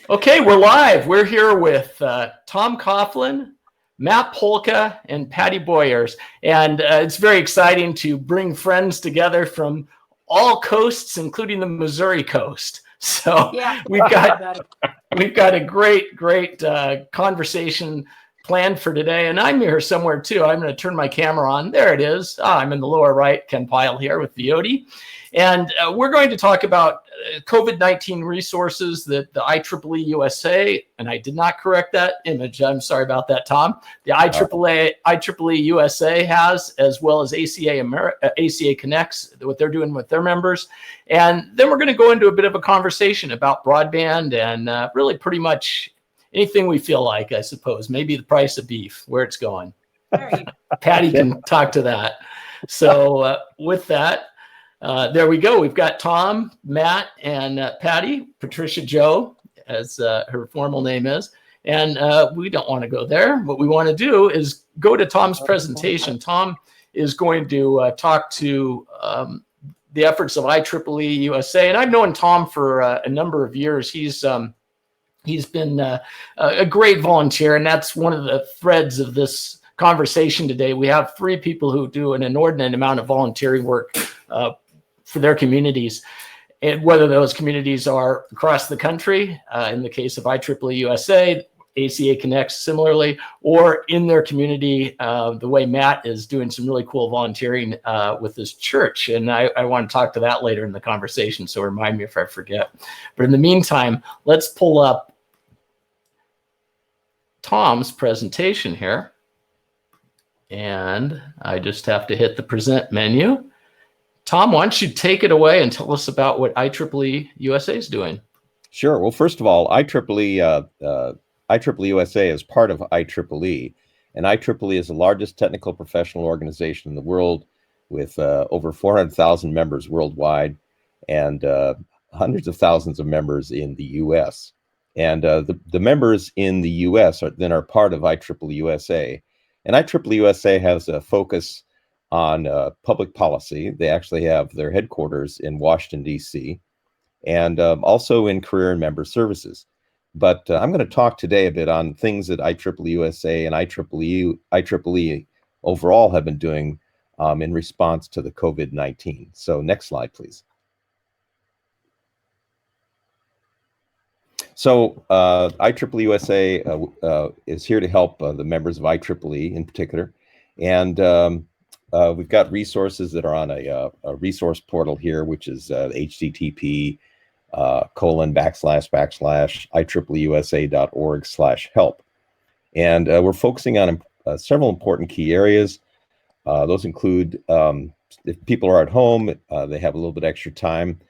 Okay, we're live. We're here with Tom Coughlin, Matt Polka, and Patty Boyers. And it's very exciting to bring friends together from all coasts, including the Missouri coast. So yeah, we've got a great conversation planned for today. And I'm here somewhere too. I'm going to turn my camera on. There it is. I'm in the lower right, Ken Pyle here with ViodiTV. And we're going to talk about COVID-19 resources that the IEEE-USA, and I did not correct that image. I'm sorry about that, Tom. The IEEE-USA has, as well as ACA Connects, what they're doing with their members. And then we're going to go into a bit of a conversation about broadband and really pretty much anything we feel like, I suppose. Maybe the price of beef, where it's going. Patty can talk to that. So with that, there we go. We've got Tom, Matt, and Patty, Patricia Jo, as her formal name is. And we don't want to go there. What we want to do is go to Tom's presentation. Tom is going to talk to the efforts of IEEE-USA. And I've known Tom for a number of years. He's been a great volunteer, and that's one of the threads of this conversation today. We have three people who do an inordinate amount of volunteering work for their communities, and whether those communities are across the country, in the case of IEEE-USA, ACA Connects similarly, or in their community, the way Matt is doing some really cool volunteering with his church. And I want to talk to that later in the conversation, so remind me if I forget. But in the meantime, let's pull up Tom's presentation here. And I just have to hit the present menu. Tom, why don't you take it away and tell us about what IEEE-USA is doing? Sure. Well, first of all, IEEE-USA is part of IEEE, and IEEE is the largest technical professional organization in the world with over 400,000 members worldwide and hundreds of thousands of members in the U.S. And the members in the U.S. are part of IEEE-USA, and IEEE-USA has a focus on public policy. They actually have their headquarters in Washington, D.C., and also in career and member services. But I'm going to talk today a bit on things that IEEE-USA and IEEE overall have been doing in response to the COVID-19. So next slide, please. So IEEE-USA is here to help the members of IEEE in particular. And we've got resources that are on a resource portal here, which is http://IEEEUSA.org/help. And we're focusing on several important key areas. Those include, if people are at home, they have a little bit extra time,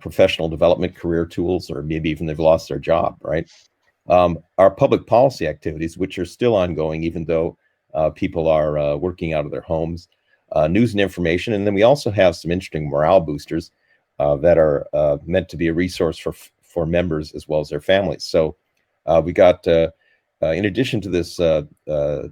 professional development, career tools, or maybe even they've lost their job, right? Our public policy activities, which are still ongoing, even though people are working out of their homes, news and information. And then we also have some interesting morale boosters that are meant to be a resource for members as well as their families. So we got, in addition to this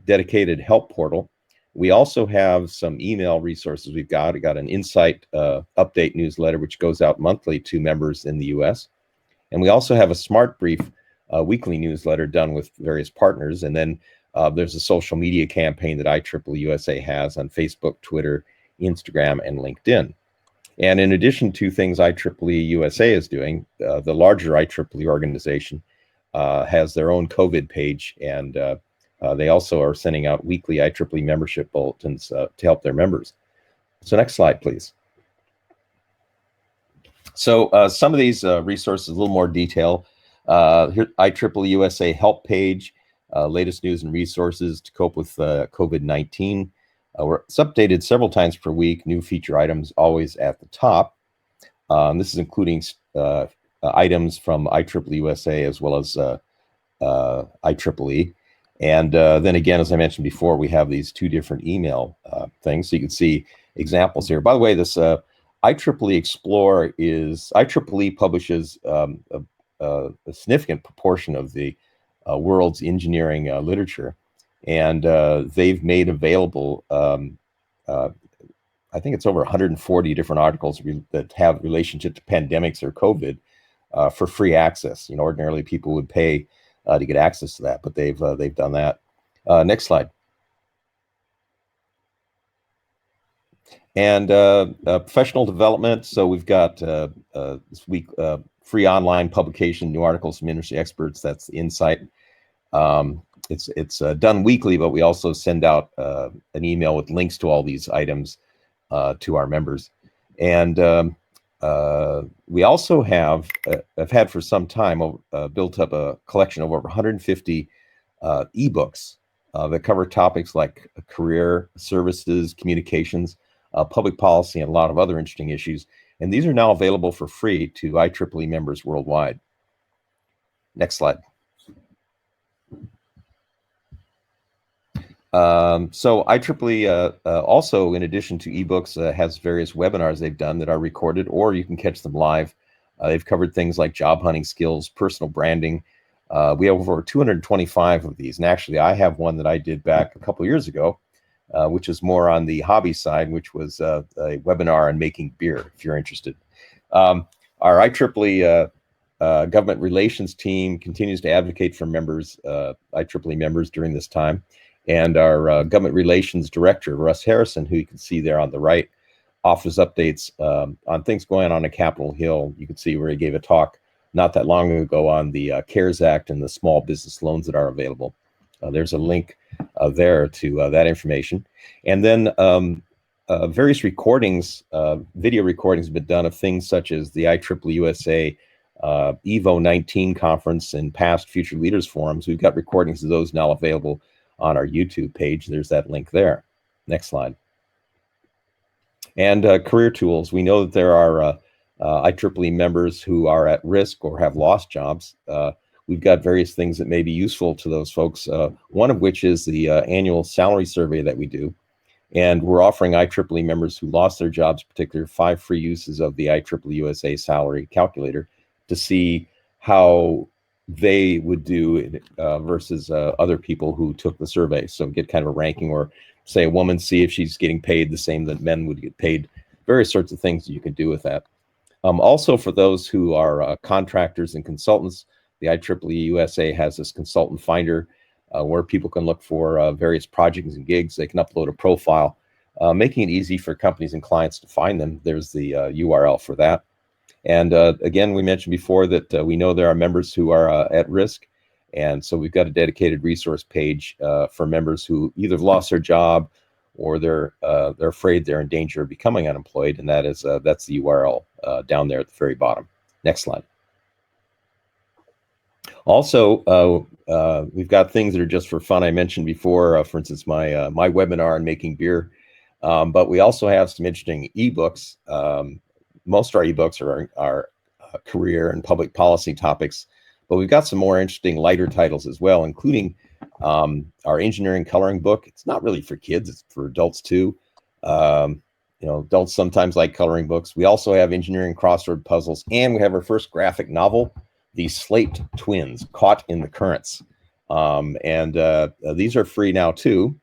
dedicated help portal, we also have some email resources. We got an Insight update newsletter, which goes out monthly to members in the US. And we also have a Smart Brief weekly newsletter done with various partners. And then there's a social media campaign that IEEE-USA has on Facebook, Twitter, Instagram, and LinkedIn. And in addition to things IEEE-USA is doing, the larger IEEE organization has their own COVID page, and they also are sending out weekly IEEE membership bulletins to help their members. So next slide, please. So some of these resources, a little more detail. Here, IEEE-USA help page, latest news and resources to cope with COVID-19. It's updated several times per week, new feature items always at the top. This is including items from IEEE-USA as well as IEEE. And then again, as I mentioned before, we have these two different email things. So you can see examples here. By the way, this IEEE Explore is, IEEE publishes a significant proportion of the world's engineering literature. And they've made available, I think it's over 140 different articles that have relationship to pandemics or COVID for free access. Ordinarily people would pay to get access to that, but they've done that. Next slide. And professional development. So we've got this week free online publication, new articles from industry experts. That's the Insight. It's done weekly, but we also send out an email with links to all these items to our members. And we also have had for some time built up a collection of over 150 ebooks that cover topics like career, services, communications, public policy, and a lot of other interesting issues. And these are now available for free to IEEE members worldwide. Next slide. So IEEE also, in addition to ebooks, has various webinars they've done that are recorded, or you can catch them live. They've covered things like job hunting skills, personal branding. We have over 225 of these. And actually, I have one that I did back a couple years ago, which is more on the hobby side, which was a webinar on making beer, if you're interested. Our IEEE government relations team continues to advocate for members, IEEE members during this time. And our government relations director, Russ Harrison, who you can see there on the right, offers updates on things going on in Capitol Hill. You can see where he gave a talk not that long ago on the CARES Act and the small business loans that are available. There's a link there to that information. And then various recordings, video recordings have been done of things such as the IEEE-USA EVO 19 conference and past future leaders forums. We've got recordings of those now available on our YouTube page. There's that link there. Next slide. And career tools. We know that there are IEEE members who are at risk or have lost jobs. We've got various things that may be useful to those folks, one of which is the annual salary survey that we do. And we're offering IEEE members who lost their jobs, in particular, 5 free uses of the IEEE-USA salary calculator to see how they would do versus other people who took the survey. So get kind of a ranking, or say a woman, see if she's getting paid the same that men would get paid. Various sorts of things you can do with that. Also, for those who are contractors and consultants, the IEEE-USA has this consultant finder where people can look for various projects and gigs. They can upload a profile, making it easy for companies and clients to find them. There's the URL for that. And again, we mentioned before that we know there are members who are at risk. And so we've got a dedicated resource page for members who either lost their job or they're afraid they're in danger of becoming unemployed. And that's the URL down there at the very bottom. Next slide. Also, we've got things that are just for fun. I mentioned before, for instance, my webinar on making beer. But we also have some interesting ebooks. Most of our ebooks are career and public policy topics, but we've got some more interesting lighter titles as well, including our engineering coloring book. It's not really for kids, it's for adults too. Adults sometimes like coloring books. We also have engineering crossword puzzles, and we have our first graphic novel, The Slate Twins, Caught in the Currents. These are free now too.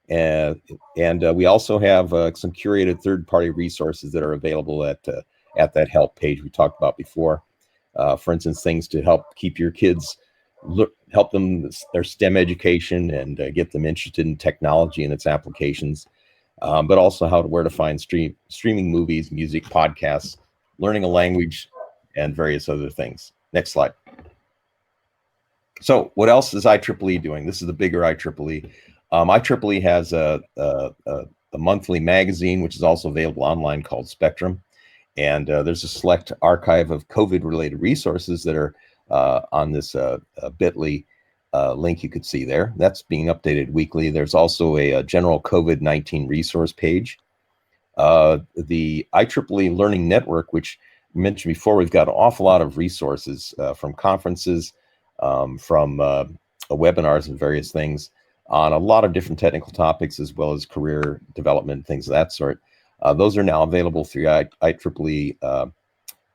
And we also have some curated third-party resources that are available at that help page we talked about before. For instance, things to help keep your kids, help them their STEM education and get them interested in technology and its applications, but also where to find streaming movies, music, podcasts, learning a language, and various other things. Next slide. So what else is IEEE doing? This is the bigger IEEE. IEEE has a monthly magazine, which is also available online, called Spectrum. And there's a select archive of COVID-related resources that are on this bit.ly link you could see there. That's being updated weekly. There's also a general COVID-19 resource page. The IEEE Learning Network, which I mentioned before, we've got an awful lot of resources from conferences, from webinars and various things on a lot of different technical topics, as well as career development, things of that sort. Those are now available through IEEE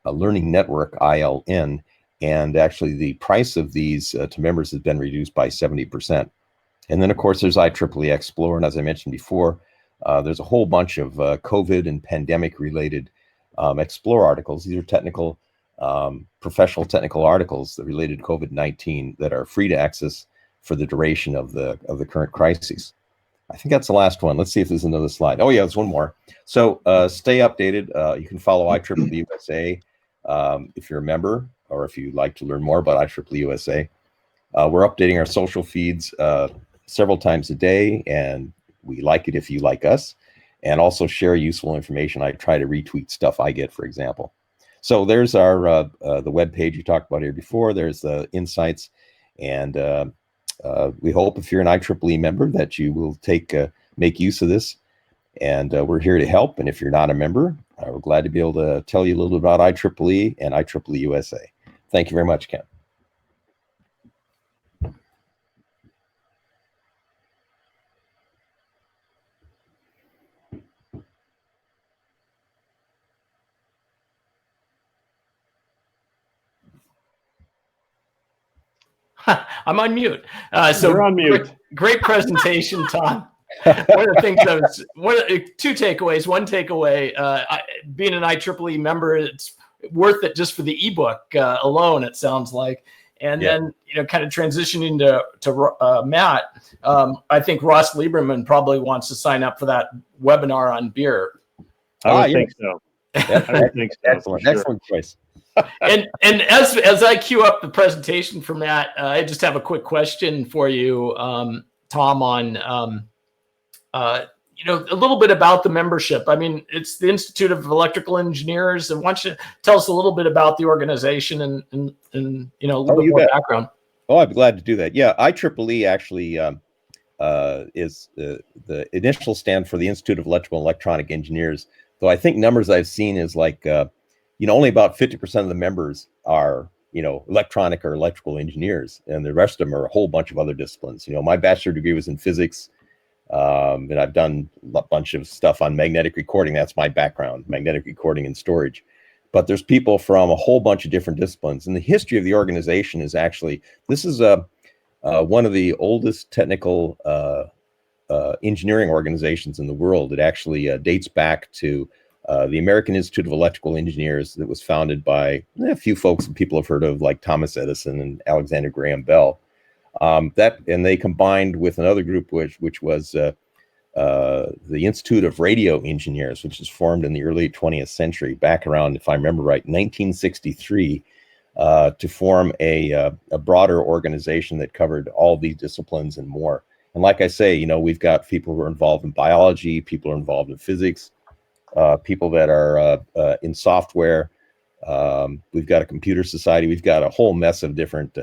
Learning Network, ILN, and actually the price of these to members has been reduced by 70%. And then, of course, there's IEEE Explore, and as I mentioned before, there's a whole bunch of COVID and pandemic-related Explore articles. These are technical professional technical articles that related to COVID-19 that are free to access for the duration of the current crises. I think that's the last one. Let's see if there's another slide. Oh yeah, there's one more. So stay updated. You can follow IEEE-USA if you're a member, or if you'd like to learn more about IEEE-USA. We're updating our social feeds several times a day, and we like it if you like us, and also share useful information. I try to retweet stuff I get, for example. So there's our the web page you talked about here before. There's the insights, and we hope if you're an IEEE member that you will make use of this. And we're here to help. And if you're not a member, we're glad to be able to tell you a little bit about IEEE and IEEE-USA. Thank you very much, Ken. I'm on mute. So you're on mute. Great presentation, Tom. One of the things two takeaways. One takeaway, being an IEEE member, it's worth it just for the ebook alone, it sounds like. And then, kind of transitioning to Matt, I think Ross Lieberman probably wants to sign up for that webinar on beer. I would think so. I would think so. Excellent, sure. excellent choice. and as I queue up the presentation from Matt, I just have a quick question for you, Tom, on a little bit about the membership. I mean, it's the Institute of Electrical Engineers, and why don't you tell us a little bit about the organization and a little bit more background. Oh, I'd be glad to do that. Yeah, IEEE actually is the initial stand for the Institute of Electrical and Electronic Engineers. Though I think numbers I've seen is like only about 50% of the members are electronic or electrical engineers, and the rest of them are a whole bunch of other disciplines. My bachelor degree was in physics. And I've done a bunch of stuff on magnetic recording. That's my background, magnetic recording and storage. But there's people from a whole bunch of different disciplines. And the history of the organization is actually, this is one of the oldest technical engineering organizations in the world. It actually dates back to the American Institute of Electrical Engineers that was founded by a few folks that people have heard of, like Thomas Edison and Alexander Graham Bell. And they combined with another group which was the Institute of Radio Engineers, which was formed in the early 20th century, back around, if I remember right, 1963, to form a broader organization that covered all these disciplines and more. And like I say, we've got people who are involved in biology, people who are involved in physics, people that are in software. We've got a computer society. We've got a whole mess of different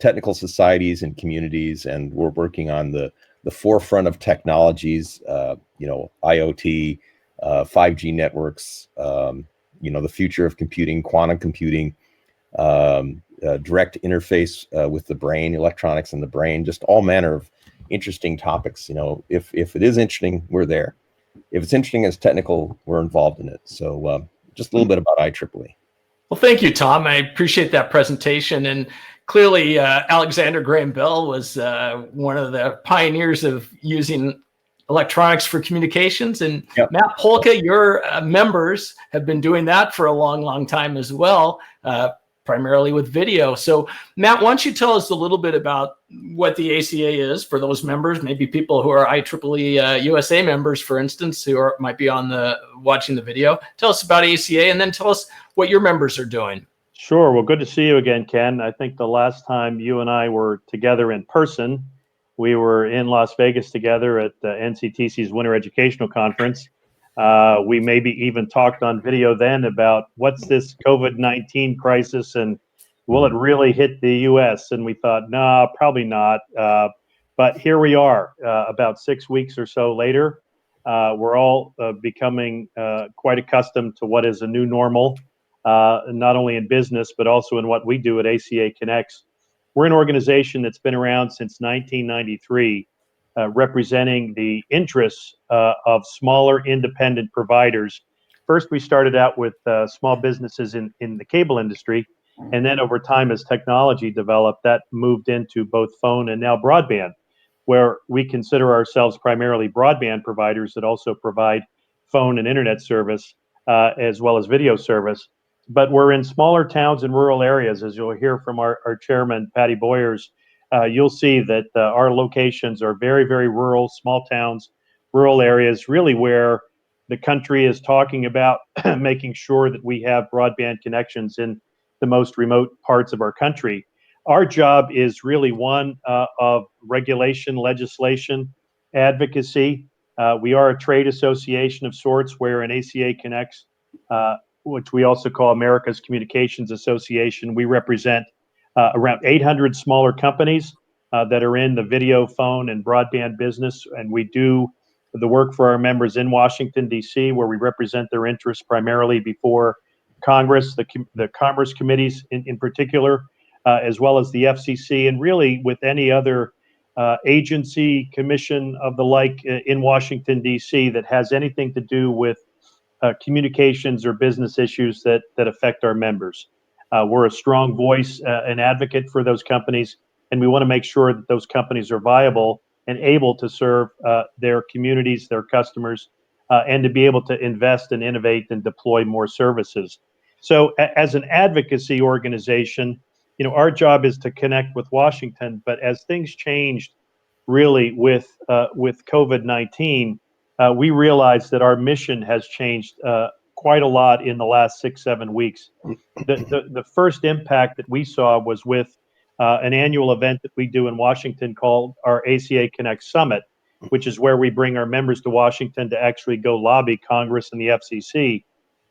technical societies and communities, and we're working on the forefront of technologies, IoT, 5G networks, the future of computing, quantum computing, direct interface with the brain, electronics in the brain, just all manner of interesting topics. If it is interesting, we're there. If it's interesting as technical, we're involved in it. So just a little bit about IEEE. Well, thank you, Tom. I appreciate that presentation. And clearly, Alexander Graham Bell was one of the pioneers of using electronics for communications. And yep. Matt Polka, your members have been doing that for a long, long time as well, primarily with video. So, Matt, why don't you tell us a little bit about what the ACA is for those members, maybe people who are IEEE-USA members, for instance, who might be watching the video. Tell us about ACA, and then tell us what your members are doing. Sure. Well, good to see you again, Ken. I think the last time you and I were together in person, we were in Las Vegas together at NCTC's Winter Educational Conference. We maybe even talked on video then about what's this COVID-19 crisis and will it really hit the U.S.? And we thought, nah, probably not. But here we are, about 6 weeks or so later. We're all becoming quite accustomed to what is a new normal. Not only in business, but also in what we do at ACA Connects. We're an organization that's been around since 1993, representing the interests of smaller independent providers. First, we started out with small businesses in the cable industry, and then over time, as technology developed, that moved into both phone and now broadband, where we consider ourselves primarily broadband providers that also provide phone and internet service, as well as video service. but we're in smaller towns and rural areas. As you'll hear from our chairman, Patty Boyers, you'll see that our locations are very, very rural, small towns, rural areas, really where the country is talking about making sure that we have broadband connections in the most remote parts of our country. Our job is really one of regulation, legislation, advocacy. We are a trade association of sorts, where an ACA Connects, which we also call America's Communications Association, we represent around 800 smaller companies that are in the video, phone, and broadband business, and we do the work for our members in Washington, D.C., where we represent their interests primarily before Congress, the Commerce Committees in particular, as well as the FCC, and really with any other agency, commission of the like in Washington, D.C. that has anything to do with communications or business issues that affect our members. We're a strong voice, an advocate for those companies, and we want to make sure that those companies are viable and able to serve their communities, their customers, and to be able to invest and innovate and deploy more services. So as an advocacy organization, our job is to connect with Washington, but as things changed really with COVID-19, we realized that our mission has changed quite a lot in the last 6-7 weeks. The first impact that we saw was with an annual event that we do in Washington called our ACA Connects Summit, which is where we bring our members to Washington to actually go lobby Congress and the FCC.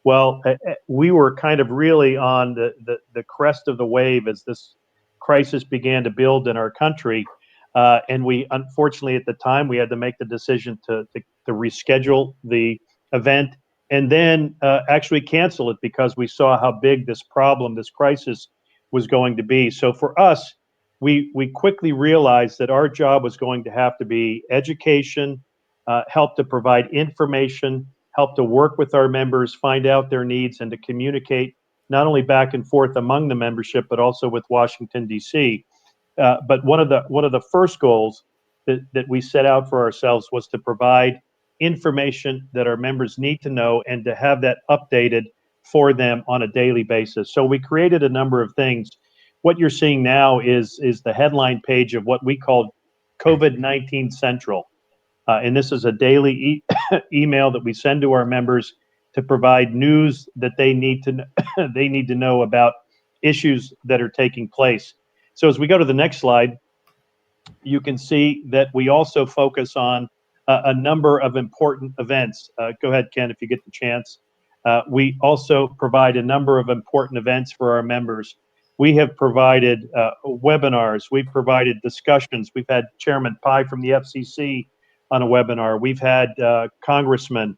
Well, we were kind of really on the crest of the wave as this crisis began to build in our country. And we, unfortunately, at the time, we had to make the decision to reschedule the event and then actually cancel it because we saw how big this problem, this crisis, was going to be. So for us, we quickly realized that our job was going to have to be education, help to provide information, help to work with our members, find out their needs, and to communicate not only back and forth among the membership, but also with Washington, D.C. But one of the first goals that we set out for ourselves was to provide information that our members need to know and to have that updated for them on a daily basis. So we created a number of things. What you're seeing now is the headline page of what we call COVID-19 Central. And this is a daily email that we send to our members to provide news that they need to know about issues that are taking place. So as we go to the next slide, you can see that we also focus on a number of important events. Go ahead, Ken, if you get the chance. We also provide a number of important events for our members. We have provided webinars. We've provided discussions. We've had Chairman Pai from the FCC on a webinar. We've had congressmen.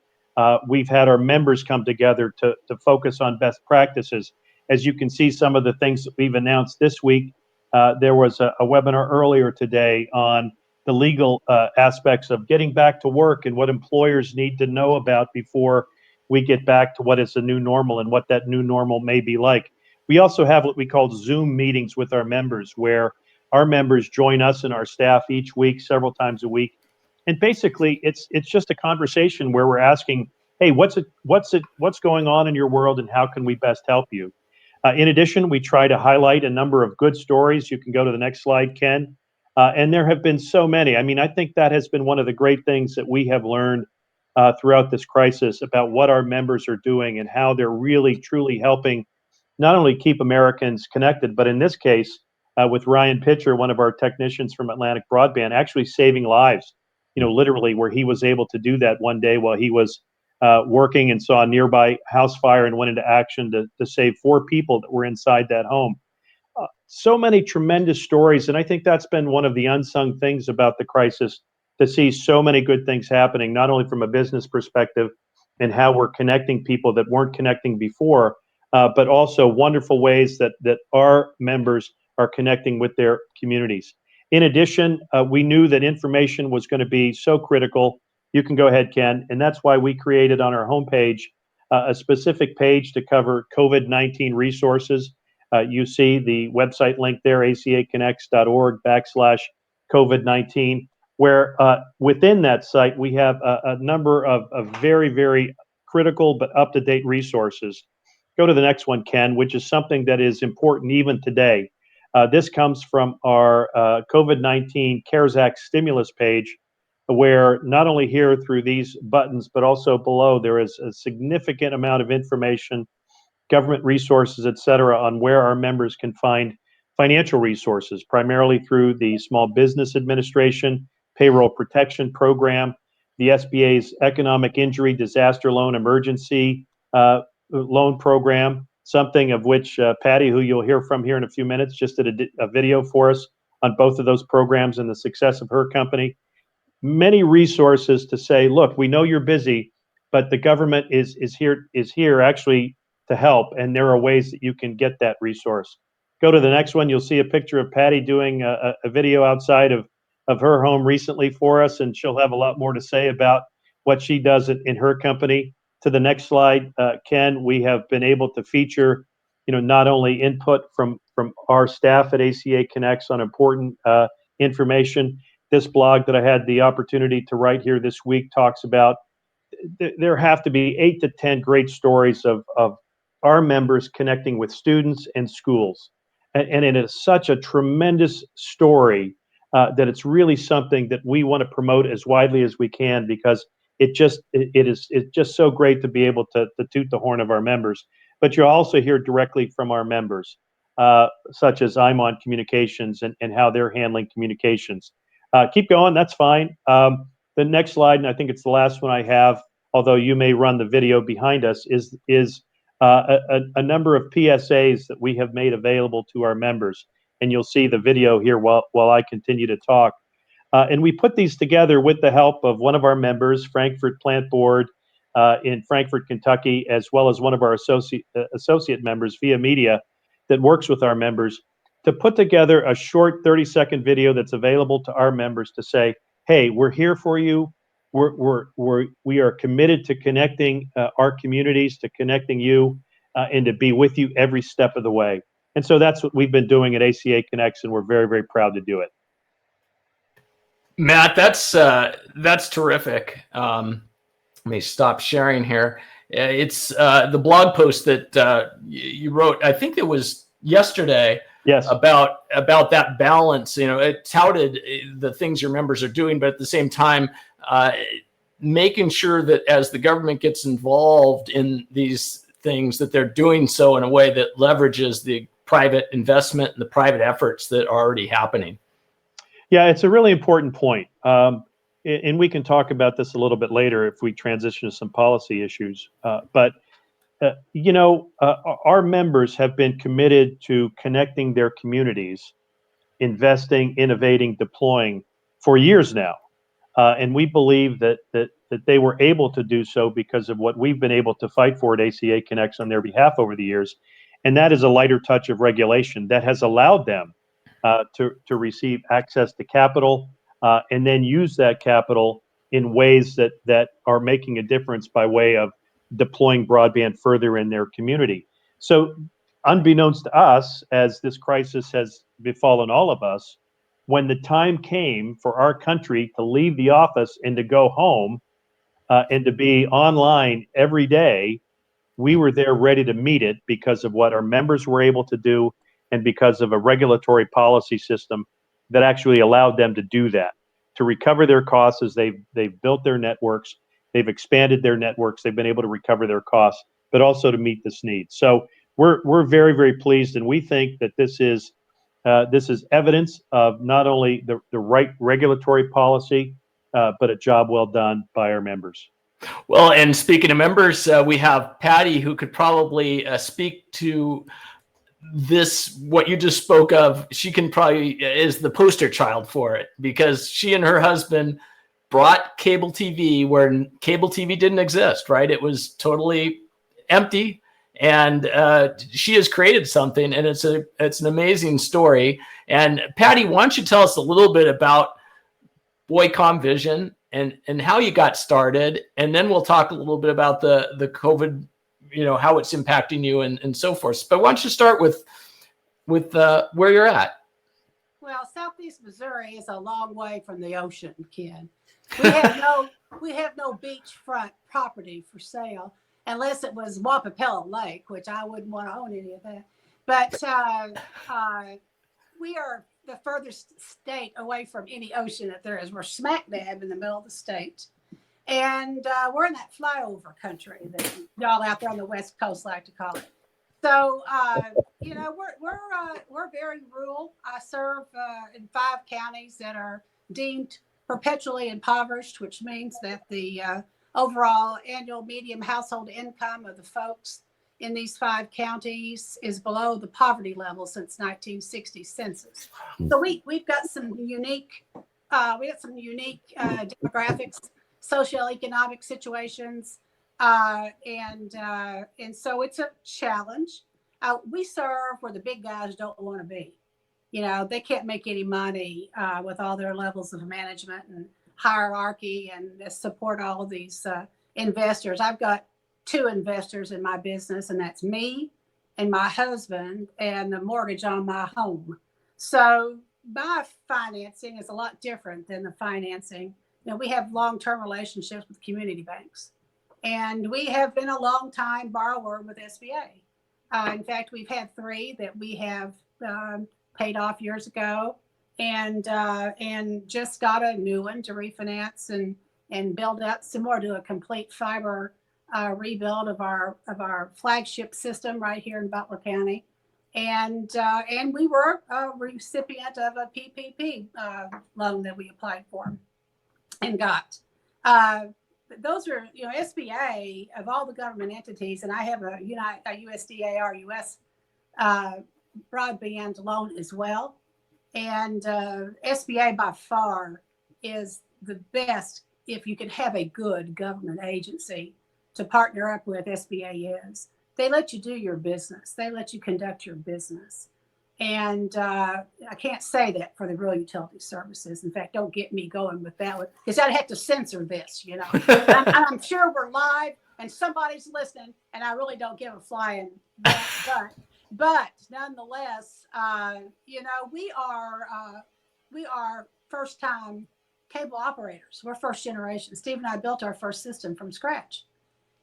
We've had our members come together to focus on best practices. As you can see, some of the things that we've announced this week, there was a webinar earlier today on the legal aspects of getting back to work and what employers need to know about before we get back to what is the new normal and what that new normal may be like. We also have what we call Zoom meetings with our members, where our members join us and our staff each week, several times a week. And basically, it's just a conversation where we're asking, hey, what's going on in your world and how can we best help you? In addition, we try to highlight a number of good stories. You can go to the next slide, Ken. And there have been so many. I mean, I think that has been one of the great things that we have learned throughout this crisis about what our members are doing and how they're really, truly helping not only keep Americans connected, but in this case, with Ryan Pitcher, one of our technicians from Atlantic Broadband, actually saving lives, literally, where he was able to do that one day while he was working and saw a nearby house fire and went into action to save 4 people that were inside that home. So many tremendous stories, and I think that's been one of the unsung things about the crisis, to see so many good things happening, not only from a business perspective and how we're connecting people that weren't connecting before, but also wonderful ways that our members are connecting with their communities. In addition, we knew that information was going to be so critical. You can go ahead, Ken, and that's why we created on our homepage a specific page to cover COVID-19 resources. You see the website link there, acaconnects.org/COVID-19, where within that site we have a number of very, very critical but up-to-date resources. Go to the next one, Ken, which is something that is important even today. This comes from our COVID-19 CARES Act stimulus page, where not only here through these buttons, but also below, there is a significant amount of information, government resources, et cetera, on where our members can find financial resources, primarily through the Small Business Administration Payroll Protection Program, the SBA's Economic Injury Disaster Loan Emergency Loan Program, something of which Patty, who you'll hear from here in a few minutes, just did a video for us on both of those programs and the success of her company. Many resources to say, look, we know you're busy, but the government is here actually to help, and there are ways that you can get that resource. Go to the next one. You'll see a picture of Patty doing a video outside of her home recently for us, and she'll have a lot more to say about what she does in her company. To the next slide, Ken, we have been able to feature, not only input from our staff at ACA Connects on important information. This blog that I had the opportunity to write here this week talks about there have to be 8 to 10 great stories of our members connecting with students and schools. And it is such a tremendous story that it's really something that we want to promote as widely as we can, because it's just so great to be able to toot the horn of our members. But you also hear directly from our members, such as I'm on Communications and how they're handling communications. Keep going, that's fine. The next slide, and I think it's the last one I have, although you may run the video behind us, is a number of PSAs that we have made available to our members. And you'll see the video here while I continue to talk. And we put these together with the help of one of our members, Frankfurt Plant Board in Frankfort, Kentucky, as well as one of our associate members, Via Media, that works with our members, to put together a short 30-second video that's available to our members to say, hey, we're here for you. We are committed to connecting our communities, to connecting you, and to be with you every step of the way. And so that's what we've been doing at ACA Connects, and we're very, very proud to do it. Matt, that's terrific. Let me stop sharing here. It's the blog post that you wrote, I think it was yesterday. Yes. About that balance. It touted the things your members are doing, but at the same time, making sure that as the government gets involved in these things, that they're doing so in a way that leverages the private investment and the private efforts that are already happening. Yeah, it's a really important point. And we can talk about this a little bit later if we transition to some policy issues. But our members have been committed to connecting their communities, investing, innovating, deploying for years now. And we believe that they were able to do so because of what we've been able to fight for at ACA Connects on their behalf over the years. And that is a lighter touch of regulation that has allowed them to receive access to capital and then use that capital in ways that are making a difference by way of deploying broadband further in their community. So unbeknownst to us, as this crisis has befallen all of us, when the time came for our country to leave the office and to go home and to be online every day, we were there ready to meet it because of what our members were able to do and because of a regulatory policy system that actually allowed them to do that, to recover their costs as they've built their networks. They've expanded their networks. They've been able to recover their costs, but also to meet this need. So we're very, very pleased, and we think that this is evidence of not only the right regulatory policy, but a job well done by our members. Well, and speaking of members, we have Patty, who could probably speak to this, what you just spoke of. She can probably is the poster child for it, because she and her husband brought cable TV where cable TV didn't exist, right? It was totally empty. And she has created something, and it's an amazing story. And Patty, why don't you tell us a little bit about BOYCOM Vision and how you got started, and then we'll talk a little bit about the COVID, how it's impacting you and so forth. But why don't you start with where you're at? Well, Southeast Missouri is a long way from the ocean, Ken. We have no beachfront property for sale. unless it was Wapapella Lake, which I wouldn't want to own any of that. But we are the furthest state away from any ocean that there is. We're smack dab in the middle of the state. And we're in that flyover country that y'all out there on the West Coast like to call it. So, you know, we're very rural. I serve in 5 counties that are deemed perpetually impoverished, which means that the overall annual median household income of the folks in these 5 counties is below the poverty level since 1960 census. So we've got some unique demographics, socioeconomic situations, and so it's a challenge. We serve where the big guys don't want to be. You know, they can't make any money with all their levels of management and hierarchy and support all of these investors. I've got 2 investors in my business, and that's me and my husband and the mortgage on my home. So my financing is a lot different than the financing. You know, we have long-term relationships with community banks, and we have been a long-time borrower with SBA. In fact, we've had 3 that we have paid off years ago, and just got a new one to refinance and build out some more, do a complete fiber rebuild of our flagship system right here in Butler County, and we were a recipient of a PPP loan that we applied for and got. Those are, you know, SBA of all the government entities, and I have a USDA-RUS broadband loan as well, and SBA by far is the best if you can have a good government agency to partner up with. SBA is. They let you do your business. They let you conduct your business. And I can't say that for the rural utility services. In fact, don't get me going with that one, because I'd have to censor this, you know. I'm sure we're live and somebody's listening, and I really don't give a flying. But nonetheless, you know, we are first-time cable operators. We're first generation. Steve and I built our first system from scratch.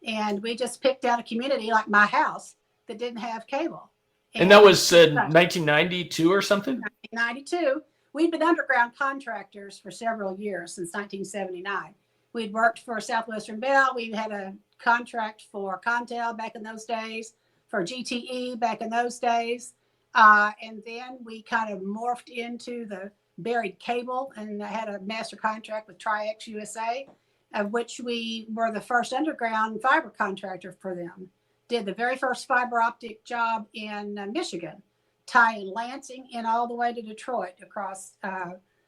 And we just picked out a community like my house that didn't have cable. And that was 1992 or something? 1992. We'd been underground contractors for several years, since 1979. We'd worked for Southwestern Bell. We had a contract for cont'd back in those days, for GTE back in those days. And then we kind of morphed into the buried cable, and I had a master contract with Tri-X USA, of which we were the first underground fiber contractor for them. Did the very first fiber optic job in Michigan, tying Lansing in all the way to Detroit across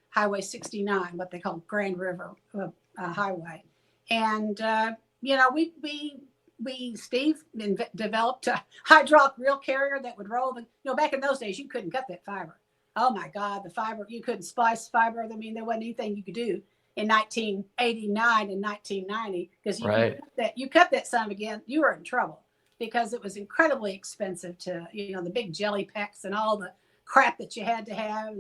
Highway 69, what they call Grand River Highway. And, you know, Steve developed a hydraulic reel carrier that would roll the, you know, back in those days, you couldn't cut that fiber. Oh my God, the fiber, you couldn't splice fiber. I mean, there wasn't anything you could do in 1989 and 1990, because you cut that son again, you were in trouble, because it was incredibly expensive to, you know, the big jelly packs and all the crap that you had to have,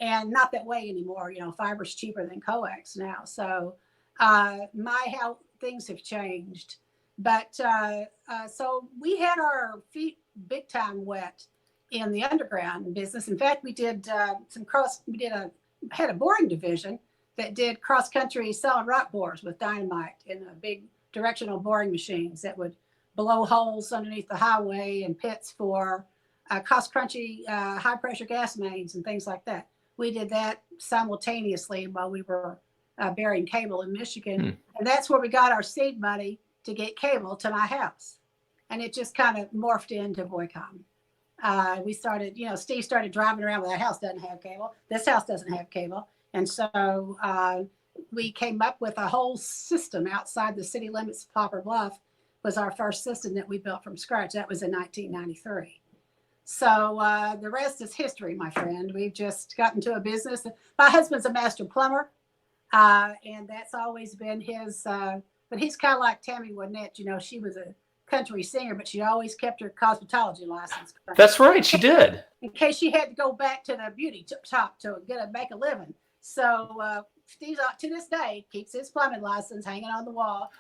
and not that way anymore. You know, fiber's cheaper than coax now. So how things have changed. But so we had our feet big time wet in the underground business. In fact, we did had a boring division that did cross-country solid rock bores with dynamite in a big directional boring machines that would blow holes underneath the highway and pits for cross-country high-pressure gas mains and things like that. We did that simultaneously while we were burying cable in Michigan. And that's where we got our seed money to get cable to my house. And it just kind of morphed into BOYCOM. We started, you know, Steve started driving around, well, that house doesn't have cable. This house doesn't have cable. And so we came up with a whole system outside the city limits of Poplar Bluff. Was our first system that we built from scratch. That was in 1993. So the rest is history, my friend. We've just gotten to a business. My husband's a master plumber, and that's always been his, but he's kind of like Tammy Wynette. You know, she was a country singer, but she always kept her cosmetology license. That's right, she did. In case she had to go back to the beauty shop to make a living. So Steve, to this day, keeps his plumbing license hanging on the wall.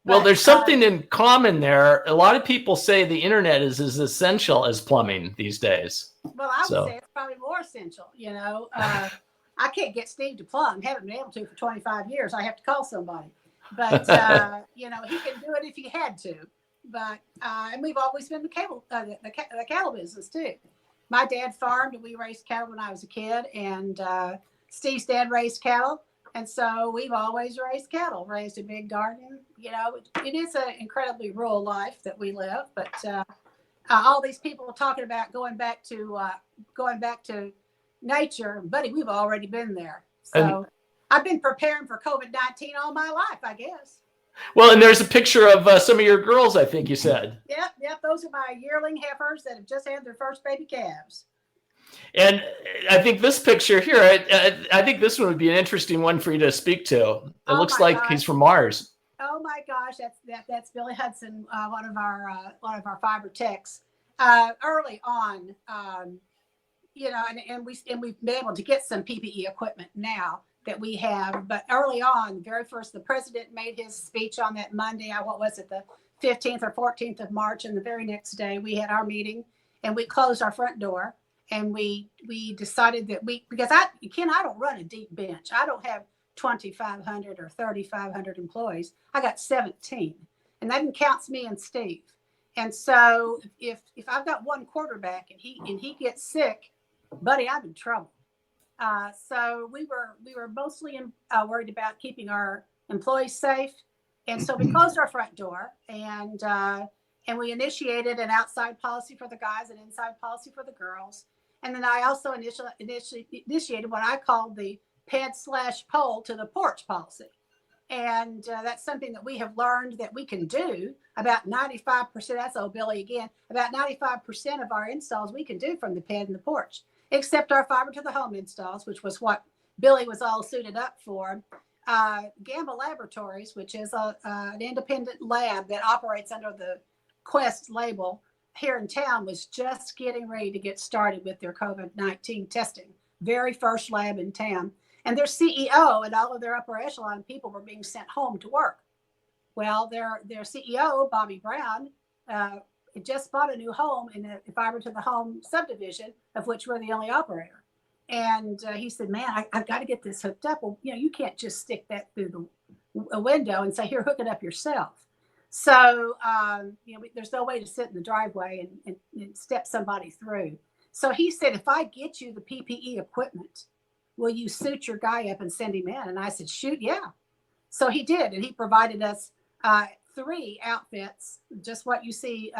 Well, But, there's something in common there. A lot of people say the internet is as essential as plumbing these days. Well, I would So- say it's probably more essential. I can't get Steve to plumb. Haven't been able to for 25 years. I have to call somebody. But he can do it if he had to. But and we've always been the cattle business too. My dad farmed and we raised cattle when I was a kid, and Steve's dad raised cattle, and so we've always raised cattle. Raised a big garden. It is an incredibly rural life that we live. But all these people talking about going back to nature, buddy, we've already been there. So I've been preparing for COVID-19 all my life, I guess. Well, and there's a picture of some of your girls, I think you said. Yep. Those are my yearling heifers that have just had their first baby calves. And I think this picture here, I think this one would be an interesting one for you to speak to. It looks like he's from Mars. Oh my gosh, that's Billy Hudson, one of our fiber techs. Early on, and we've been able to get some PPE equipment now that we have. But early on, the president made his speech on that Monday. What was it, the 15th or 14th of March? And the very next day, we had our meeting, and we closed our front door, and we decided that because I don't run a deep bench. I don't have 2,500 or 3,500 employees. I got 17, and that counts me and Steve. And so if I've got one quarterback and he gets sick, buddy, I'm in trouble. So we were mostly worried about keeping our employees safe, and so we closed our front door, and we initiated an outside policy for the guys and inside policy for the girls. And then I also initiated what I called the ped/pole to the porch policy. And that's something that we have learned that we can do. About 95%, that's Billy again, about 95% of our installs we can do from the ped and the porch, except our fiber to the home installs, which was what Billy was all suited up for. Gamma Laboratories, which is an independent lab that operates under the Quest label here in town, was just getting ready to get started with their COVID-19 testing. Very first lab in town. And their CEO and all of their upper echelon people were being sent home to work. Well, their CEO, Bobby Brown, just bought a new home in a fiber to the home subdivision, of which we're the only operator. And he said, man, I've got to get this hooked up. Well, you can't just stick that through a window and say, here, hook it up yourself. So, there's no way to sit in the driveway and step somebody through. So he said, if I get you the PPE equipment, will you suit your guy up and send him in? And I said, shoot, yeah. So he did. And he provided us 3 outfits, just what you see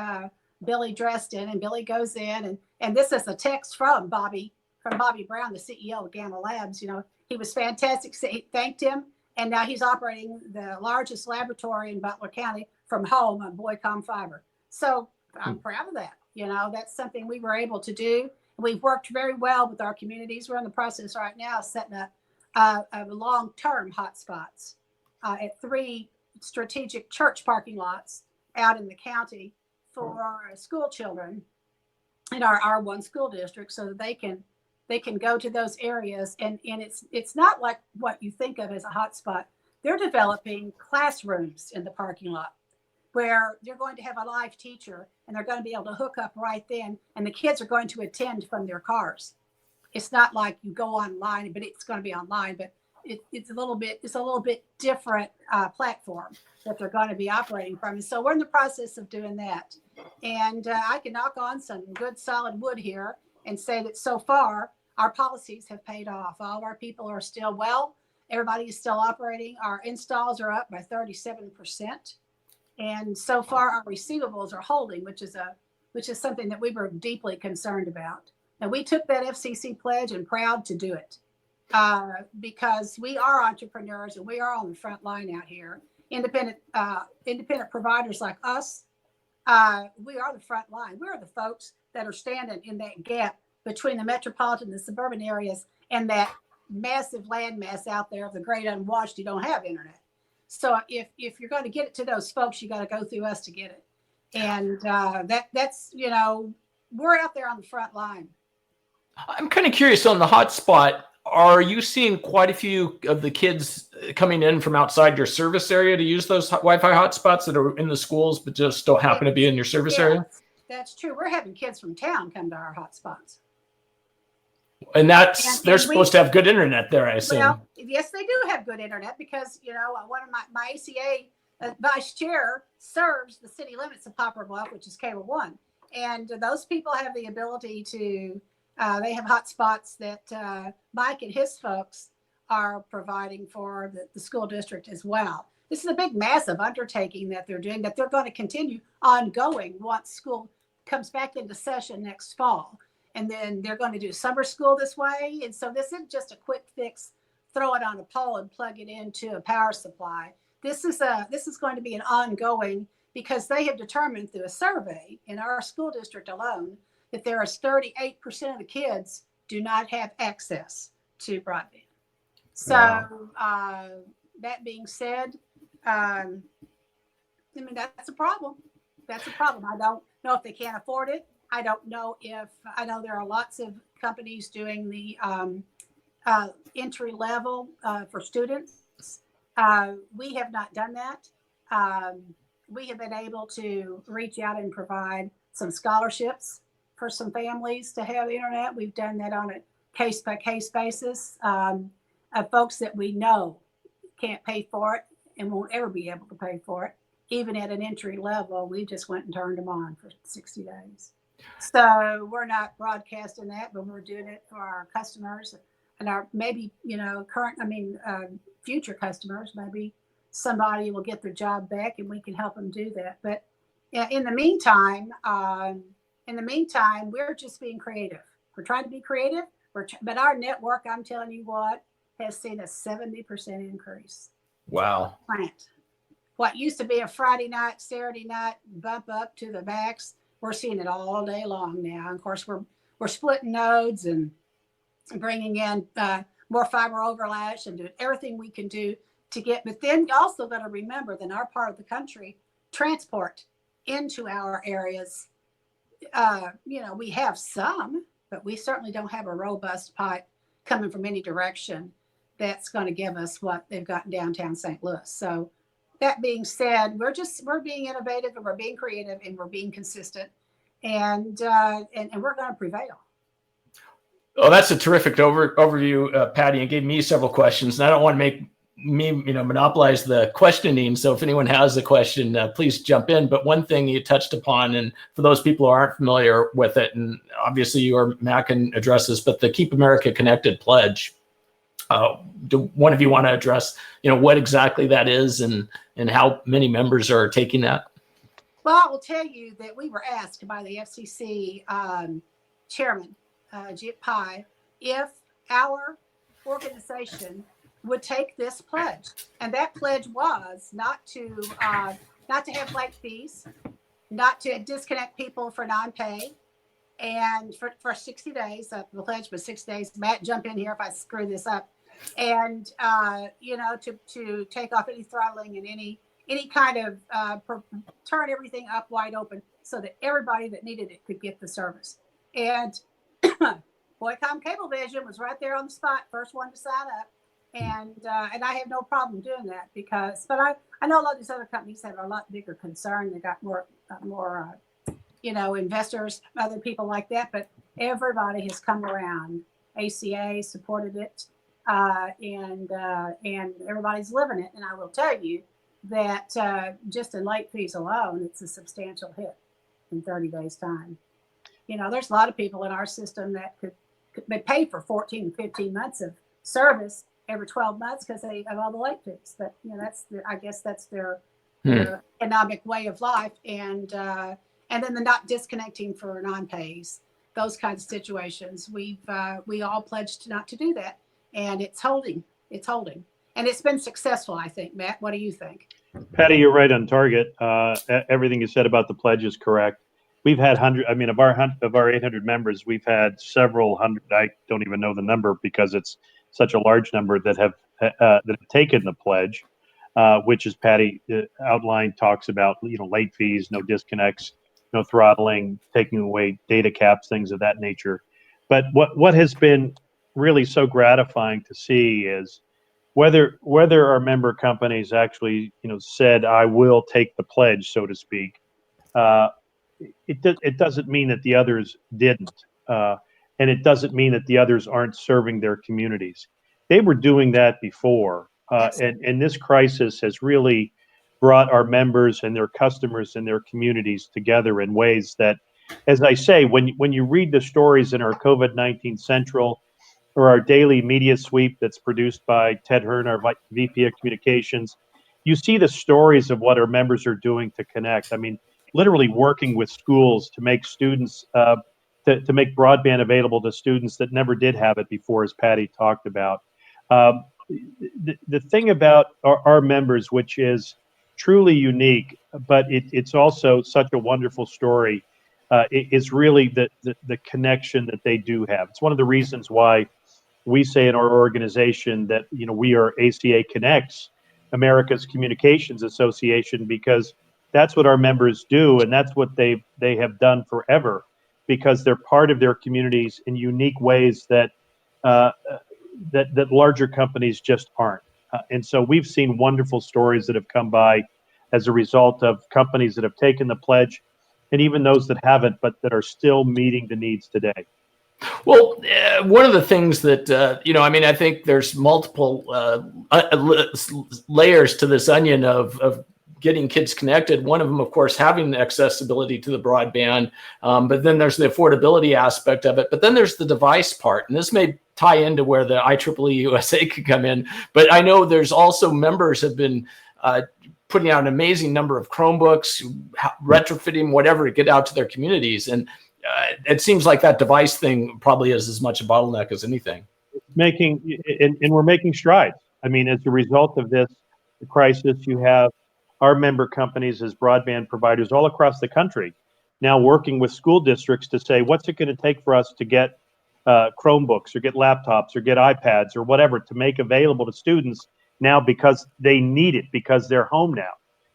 Billy dressed in. And Billy goes in. And this is a text from Bobby Brown, the CEO of Gamma Labs. He was fantastic. So he thanked him. And now he's operating the largest laboratory in Butler County from home on BOYCOM fiber. So I'm proud of that. That's something we were able to do. We've worked very well with our communities. We're in the process right now of setting up long-term hotspots at 3 strategic church parking lots out in the county for school children in our R1 school district, so that they can go to those areas. And it's not like what you think of as a hotspot. They're developing classrooms in the parking lot where they're going to have a live teacher, and they're going to be able to hook up right then, and the kids are going to attend from their cars. It's not like you go online, but it's going to be online, but it's a little bit different platform that they're going to be operating from. And so we're in the process of doing that. And I can knock on some good solid wood here and say that so far our policies have paid off. All of our people are still well. Everybody is still operating. Our installs are up by 37%. And so far, our receivables are holding, which is something that we were deeply concerned about. And we took that FCC pledge and proud to do it because we are entrepreneurs and we are on the front line out here. Independent providers like us, we are the front line. We are the folks that are standing in that gap between the metropolitan and the suburban areas and that massive landmass out there of the great unwashed who don't have internet. So if you're going to get it to those folks, you got to go through us to get it. And that's we're out there on the front line. I'm kind of curious on the hotspot. Are you seeing quite a few of the kids coming in from outside your service area to use those Wi-Fi hotspots that are in the schools, but just don't happen to be in your service area? That's true. We're having kids from town come to our hotspots. And they're supposed to have good internet there, I assume. Well, yes, they do have good internet because, one of my ACA vice chair serves the city limits of Poplar Bluff, which is Cable One. And those people have the ability to, they have hotspots that Mike and his folks are providing for the school district as well. This is a big, massive undertaking that they're doing, that they're going to continue ongoing once school comes back into session next fall. And then they're going to do summer school this way. And so this isn't just a quick fix, throw it on a pole and plug it into a power supply. This is going to be an ongoing, because they have determined through a survey in our school district alone that there are 38% of the kids do not have access to broadband. So that being said, that's a problem. That's a problem. I don't know if they can't afford it. I don't know I know there are lots of companies doing the entry level for students. We have not done that. We have been able to reach out and provide some scholarships for some families to have internet. We've done that on a case by case basis of folks that we know can't pay for it and won't ever be able to pay for it. Even at an entry level, we just went and turned them on for 60 days. So we're not broadcasting that, but we're doing it for our customers and our future customers. Maybe somebody will get their job back and we can help them do that. But in the meantime, we're just being creative. We're trying to be creative. But our network, I'm telling you what, has seen a 70% increase. Wow. What used to be a Friday night, Saturday night bump up to the max, we're seeing it all day long now. And of course, we're splitting nodes and bringing in more fiber overlash and doing everything we can do to get. But then you also got to remember that in our part of the country, transport into our areas, we have some, but we certainly don't have a robust pipe coming from any direction that's going to give us what they've got in downtown St. Louis. So that being said, we're being innovative and we're being creative and we're being consistent, and we're going to prevail. Oh, that's a terrific overview, Patty, and gave me several questions. And I don't want to make me, monopolize the questioning. So if anyone has a question, please jump in. But one thing you touched upon, and for those people who aren't familiar with it, and obviously you or Matt can address this, but the Keep America Connected pledge. Do one of you want to address, what exactly that is and how many members are taking that? Well, I will tell you that we were asked by the FCC chairman, Jip Pye, if our organization would take this pledge. And that pledge was not to have late fees, not to disconnect people for non-pay, and for 60 days. The pledge was 6 days. Matt, jump in here if I screw this up. And to take off any throttling and any kind of turn everything up wide open so that everybody that needed it could get the service. And BOYCOM Cablevision was right there on the spot, first one to sign up, and I have no problem doing that but I know a lot of these other companies have a lot bigger concern. They got more investors, other people like that, but everybody has come around. ACA supported it. And everybody's living it. And I will tell you that just in late fees alone, it's a substantial hit in 30 days time. There's a lot of people in our system that could pay for 14, 15 months of service every 12 months because they have all the late fees. But I guess that's their economic way of life. And then the not disconnecting for non-pays, those kinds of situations. We all pledged not to do that. And it's holding. And it's been successful, I think. Matt, what do you think? Patty, you're right on target. Everything you said about the pledge is correct. We've had of our 800 members, we've had several hundred. I don't even know the number because it's such a large number that have taken the pledge, which, as Patty outlined, talks about late fees, no disconnects, no throttling, taking away data caps, things of that nature. But what has been really so gratifying to see is whether our member companies actually, said, "I will take the pledge," so to speak. It doesn't mean that the others didn't, and it doesn't mean that the others aren't serving their communities. They were doing that before, and this crisis has really brought our members and their customers and their communities together in ways that, as I say, when you read the stories in our COVID-19 Central or our daily media sweep that's produced by Ted Hearn, our VP of Communications, you see the stories of what our members are doing to connect. I mean, literally working with schools to make students, to make broadband available to students that never did have it before, as Patty talked about. The thing about our members, which is truly unique, but it's also such a wonderful story, is really the connection that they do have. It's one of the reasons why we say in our organization that we are ACA Connects, America's Communications Association, because that's what our members do, and that's what they have done forever, because they're part of their communities in unique ways that that larger companies just aren't. And so we've seen wonderful stories that have come by as a result of companies that have taken the pledge, and even those that haven't, but that are still meeting the needs today. Well, one of the things that, I think there's multiple layers to this onion of getting kids connected. One of them, of course, having accessibility to the broadband, but then there's the affordability aspect of it. But then there's the device part, and this may tie into where the IEEE-USA could come in. But I know there's also members have been putting out an amazing number of Chromebooks, retrofitting, whatever, to get out to their communities. And it seems like that device thing probably is as much a bottleneck as anything. And we're making strides. I mean, as a result of this crisis, you have our member companies as broadband providers all across the country now working with school districts to say, what's it going to take for us to get Chromebooks or get laptops or get iPads or whatever to make available to students now, because they need it, because they're home now.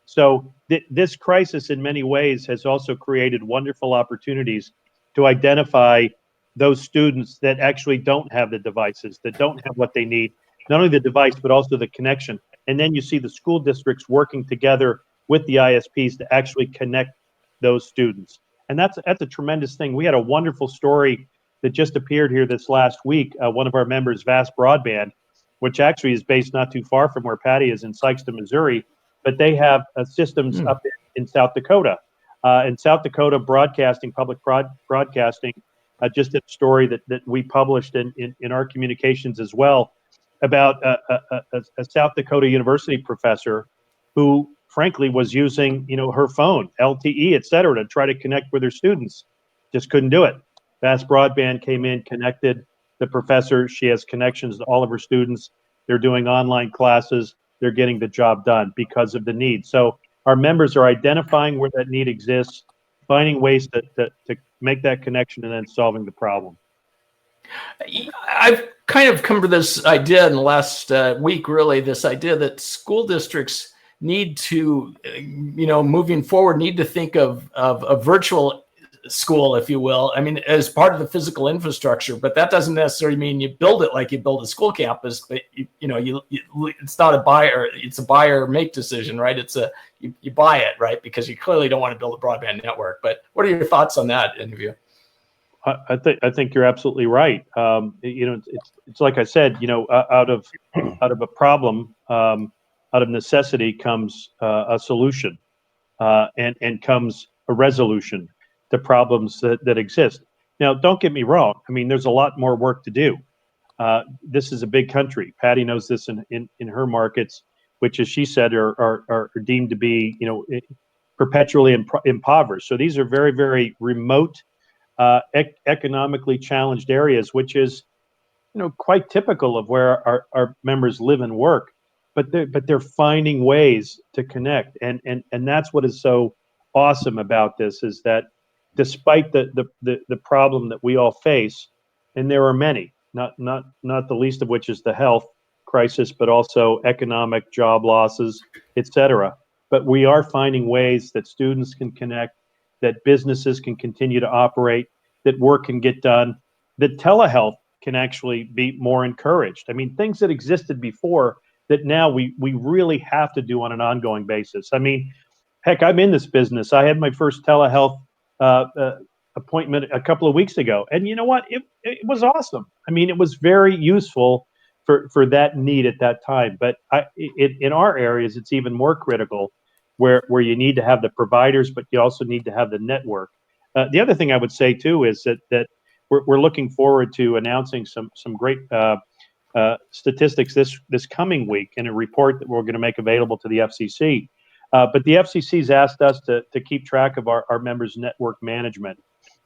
So this crisis in many ways has also created wonderful opportunities to identify those students that actually don't have the devices, that don't have what they need, not only the device, but also the connection. And then you see the school districts working together with the ISPs to actually connect those students. And that's a tremendous thing. We had a wonderful story that just appeared here this last week. One of our members, Vast Broadband, which actually is based not too far from where Patty is in Sikeston, Missouri, but they have systems up in South Dakota. In South Dakota Broadcasting, public broadcasting, just did a story that we published in our communications as well about a South Dakota University professor who, frankly, was using her phone, LTE, et cetera, to try to connect with her students. Just couldn't do it. Fast Broadband came in, connected the professor. She has connections to all of her students. They're doing online classes. They're getting the job done because of the need. So our members are identifying where that need exists, finding ways to make that connection, and then solving the problem. I've kind of come to this idea in the last week, really, this idea that school districts need to, moving forward, need to think of a virtual school, if you will. I mean, as part of the physical infrastructure, but that doesn't necessarily mean you build it like you build a school campus. But it's not a buy or make decision, right? It's you buy it, right? Because you clearly don't want to build a broadband network. But what are your thoughts on that interview? I think you're absolutely right. It's like I said, out of a problem, out of necessity comes a solution, and comes a resolution to problems that exist. Now, don't get me wrong. I mean, there's a lot more work to do. This is a big country. Patty knows this in her markets, which, as she said, are deemed to be perpetually impoverished. So these are very, very remote, economically challenged areas, which is quite typical of where our members live and work. But they're finding ways to connect, and that's what is so awesome about this, is that despite the problem that we all face, and there are many, not the least of which is the health crisis, but also economic, job losses, etc. But we are finding ways that students can connect, that businesses can continue to operate, that work can get done, that telehealth can actually be more encouraged. I mean, things that existed before that now we really have to do on an ongoing basis. I mean, heck, I'm in this business. I had my first telehealth appointment a couple of weeks ago, and you know what? It was awesome. I mean, it was very useful for that need at that time. But in our areas, it's even more critical, where you need to have the providers, but you also need to have the network. The other thing I would say too is that we're looking forward to announcing some great statistics this coming week in a report that we're going to make available to the FCC. But the FCC's asked us to keep track of our members' network management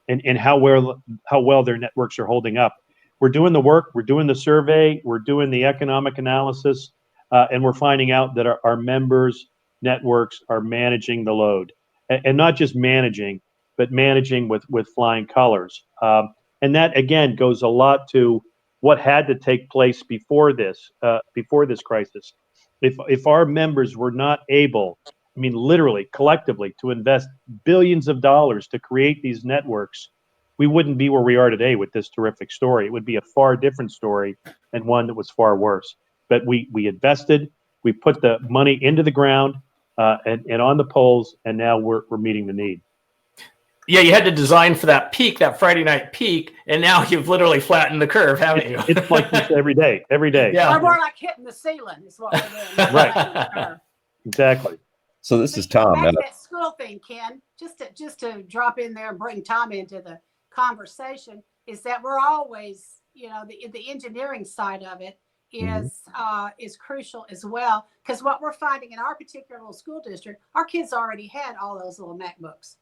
and how well their networks are holding up. We're doing the work, we're doing the survey, we're doing the economic analysis, and we're finding out that our members' networks are managing the load, and not just managing, but managing with flying colors. And that again goes a lot to what had to take place before this crisis. If our members were not able, I mean, literally, collectively, to invest billions of dollars to create these networks, we wouldn't be where we are today with this terrific story. It would be a far different story and one that was far worse. But we invested, we put the money into the ground and on the poles, and now we're meeting the need. Yeah, you had to design for that peak, that Friday night peak, and now you've literally flattened the curve, haven't you? It's like this every day. Yeah. Or more like hitting the ceiling is what we're doing. Right. Exactly. So this is Tom. Back to that school thing, Ken, just to drop in there and bring Tom into the conversation, is that we're always, the engineering side of it is crucial as well, because what we're finding in our particular little school district, our kids already had all those little MacBooks,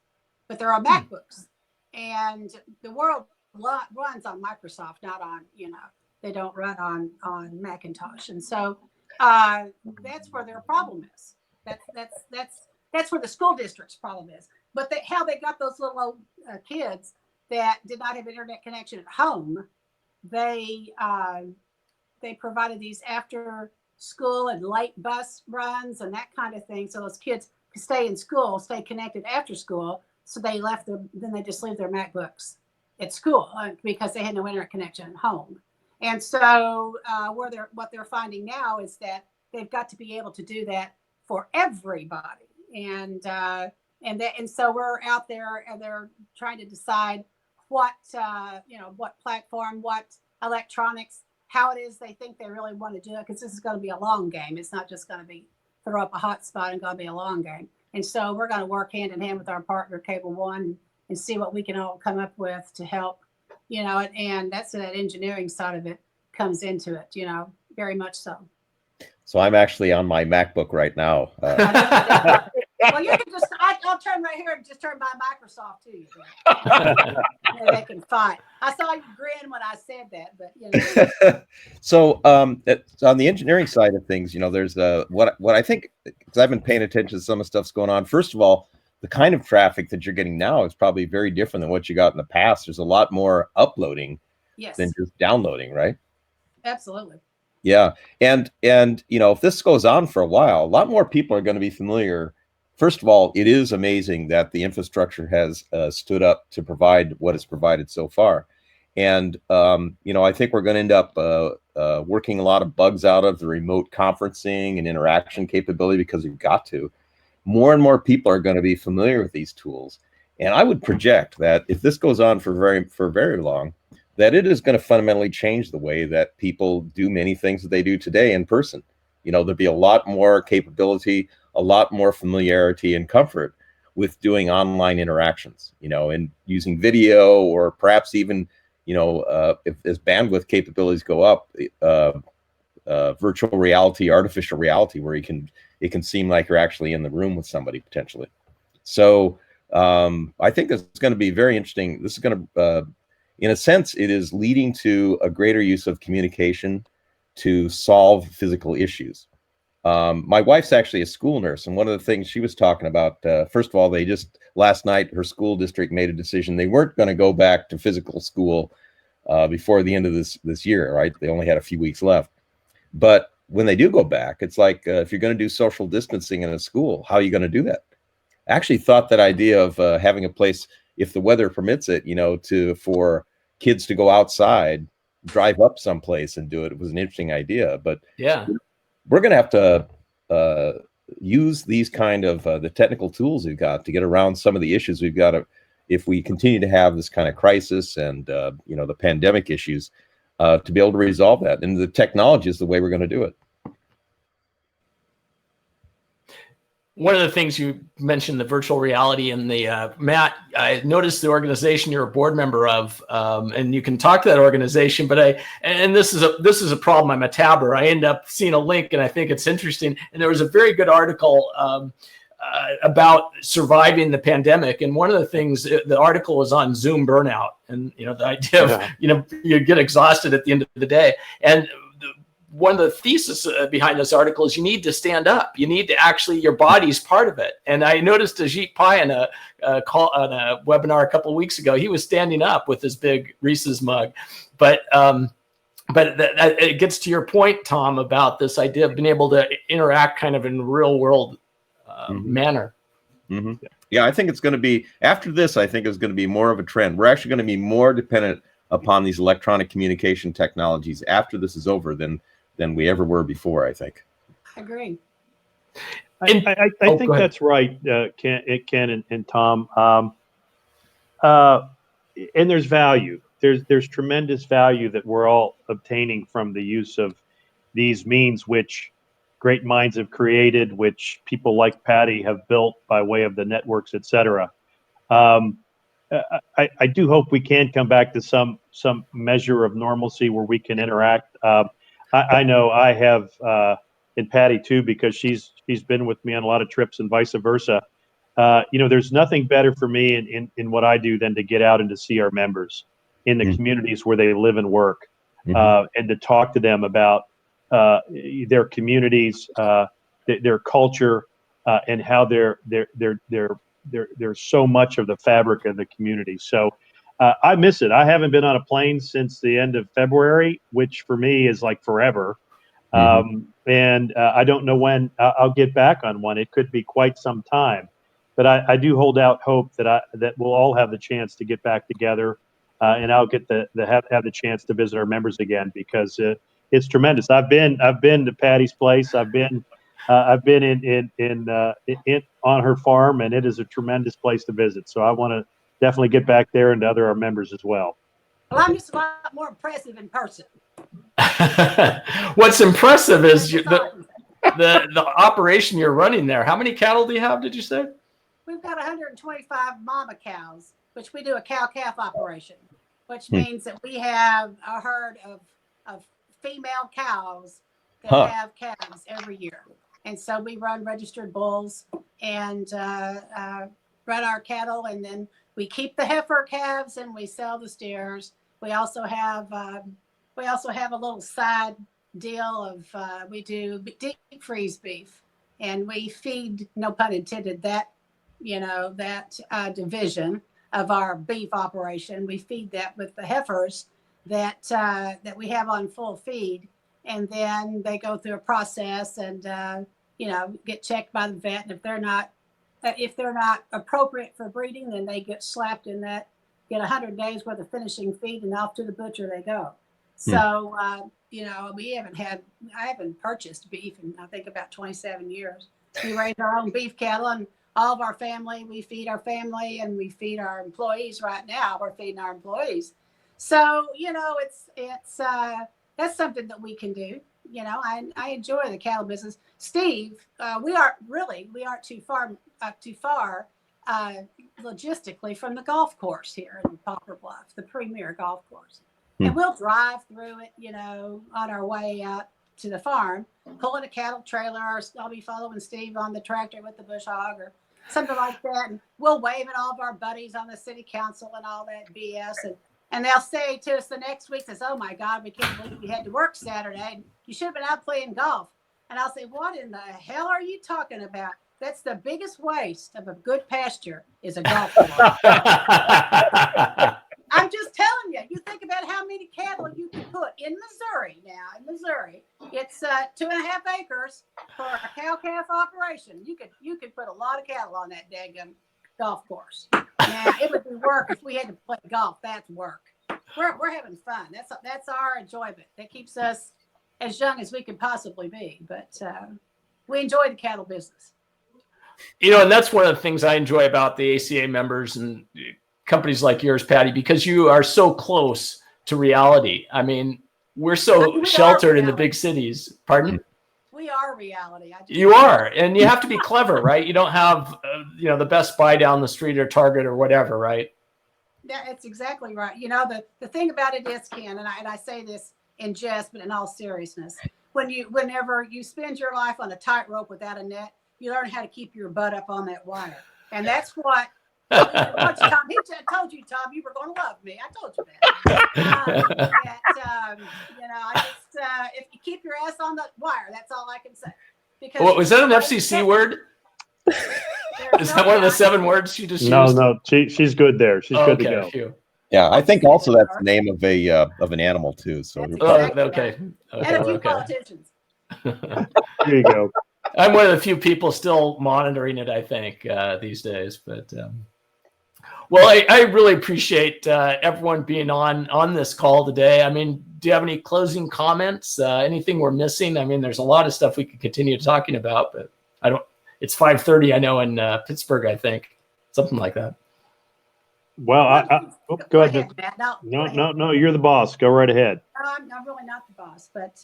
but they're on MacBooks, and the world runs on Microsoft, not on, they don't run on Macintosh, and so that's where their problem is. That's where the school district's problem is. But how they got those little kids that did not have an internet connection at home, they provided these after school and late bus runs and that kind of thing, so those kids could stay in school, stay connected after school. So they then they just leave their MacBooks at school because they had no internet connection at home. And so what they're finding now is that they've got to be able to do that for everybody. And so we're out there and they're trying to decide what platform, what electronics, how it is they think they really want to do it, because this is going to be a long game. It's not just going to be throw up a hotspot and going to be a long game. And so we're going to work hand in hand with our partner, Cable One, and see what we can all come up with to help, and that's that engineering side of it comes into it, very much so. So I'm actually on my MacBook right now. Well, you can I'll turn right here and just turn my Microsoft to you. They can fight. I saw you grin when I said that, but So on the engineering side of things, there's what I think, because I've been paying attention to some of the stuff's going on. First of all, the kind of traffic that you're getting now is probably very different than what you got in the past. There's a lot more uploading than just downloading, right? Absolutely. Yeah. And if this goes on for a while, a lot more people are going to be familiar. First of all, it is amazing that the infrastructure has stood up to provide what it's provided so far. And, I think we're going to end up working a lot of bugs out of the remote conferencing and interaction capability, because we've got to. More and more people are going to be familiar with these tools. And I would project that if this goes on for very long, that it is going to fundamentally change the way that people do many things that they do today in person. There'll be a lot more capability, a lot more familiarity and comfort with doing online interactions, and using video, or perhaps even, if as bandwidth capabilities go up, virtual reality, artificial reality, where it can seem like you're actually in the room with somebody potentially. So I think this is going to be very interesting. This is going to, in a sense, it is leading to a greater use of communication to solve physical issues. My wife's actually a school nurse, and one of the things she was talking about, first of all, last night, her school district made a decision. They weren't going to go back to physical school before the end of this year, right? They only had a few weeks left. But when they do go back, it's like, if you're going to do social distancing in a school, how are you going to do that? I actually thought that idea of having a place, if the weather permits it, for kids to go outside drive up someplace and do it. It was an interesting idea, but Yeah. we're going to have to use these kind of the technical tools we've got to get around some of the issues we've got. If we continue to have this kind of crisis and the pandemic issues, to be able to resolve that, and the technology is the way we're going to do it. One of the things you mentioned, the virtual reality and the Matt, I noticed the organization you're a board member of, and you can talk to that organization. But this is a problem. I'm a tabber. I end up seeing a link, and I think it's interesting. And there was a very good article about surviving the pandemic. And one of the things, the article was on Zoom burnout, and the idea of you get exhausted at the end of the day. And one of the thesis behind this article is you need to stand up. You need to actually, your body's part of it. And I noticed Ajit Pai on a webinar a couple of weeks ago, he was standing up with his big Reese's mug. But it gets to your point, Tom, about this idea of being able to interact kind of in real world manner. Mm-hmm. Yeah, I think it's going to be, after this, I think it's going to be more of a trend. We're actually going to be more dependent upon these electronic communication technologies after this is over than we ever were before, I think. I agree. I think that's right, Ken and Tom. And there's value. There's tremendous value that we're all obtaining from the use of these means, which great minds have created, which people like Patty have built by way of the networks, et cetera. I do hope we can come back to some measure of normalcy where we can interact. I know I have, and Patty too, because she's been with me on a lot of trips and vice versa. There's nothing better for me in what I do than to get out and to see our members in the communities where they live and work, and to talk to them about their communities, their culture, and how they're so much of the fabric of the community. So I miss it. I haven't been on a plane since the end of February, which for me is like forever. And I don't know when I'll get back on one. It could be quite some time, but I do hold out hope that we'll all have the chance to get back together, and I'll get have the chance to visit our members again, because it's tremendous. I've been to Patty's place. I've been in on her farm, and it is a tremendous place to visit. So I want to definitely get back there and to our members as well. Well, I'm just a lot more impressive in person. What's impressive is the operation you're running there. How many cattle do you have, did you say? We've got 125 mama cows, which we do a cow-calf operation, which means that we have a herd of female cows that have calves every year. And so we run registered bulls and run our cattle, and then we keep the heifer calves and we sell the steers. We also have a little side deal of we do deep freeze beef, and we feed, no pun intended, that division of our beef operation. We feed that with the heifers that we have on full feed, and then they go through a process and get checked by the vet, and if they're not appropriate for breeding, then they get slapped in that, get 100 days worth of finishing feed, and off to the butcher they go. So I haven't purchased beef in I think about 27 years. We raise our own beef cattle, and all of our family, we feed our family, and we feed our employees. Right now we're feeding our employees. So it's that's something that we can do. I enjoy the cattle business. Steve, we aren't too far logistically from the golf course here in Poplar Bluff, the premier golf course. And we'll drive through it, on our way out to the farm, pulling a cattle trailer, or I'll be following Steve on the tractor with the bush hog or something like that. And we'll wave at all of our buddies on the city council and all that BS. And they'll say to us the next week, "Oh my God, we can't believe you had to work Saturday. You should have been out playing golf." And I'll say, "What in the hell are you talking about? That's the biggest waste of a good pasture is a golf course." I'm just telling you. You think about how many cattle you can put in Missouri now. In Missouri, it's 2.5 acres for a cow-calf operation. You could put a lot of cattle on that daggum golf course. Now, it would be work if we had to play golf. That's work. we're having fun. That's our enjoyment. That keeps us as young as we can possibly be. But we enjoy the cattle business. You know, and that's one of the things I enjoy about the ACA members and companies like yours, Patty, because you are so close to reality. I mean, we're so sheltered in the big cities. Pardon? We are reality. You are, and you have to be clever, right? You don't have, the Best Buy down the street or Target or whatever, right? Yeah, it's exactly right. You know, the thing about it is, Ken, and I say this in jest, but in all seriousness, whenever you spend your life on a tightrope without a net, you learn how to keep your butt up on that wire. And that's what Tom, he told you, Tom, you were going to love me. I told you that. If you keep your ass on the wire, that's all I can say. Because was that an FCC word? Is that one of the 7 words she just used? No, she's good there. She's good to go. Phew. Yeah, I think also that's the name of an animal too. So Okay. And a few politicians. There you go. I'm one of the few people still monitoring it, I think, these days. But well, I really appreciate everyone being on this call today. I mean, do you have any closing comments? Anything we're missing? I mean, there's a lot of stuff we could continue talking about, but I don't. It's 5:30, I know, in Pittsburgh, I think, something like that. Well, go ahead. Matt. No, you're the boss. Go right ahead. I'm really not the boss, but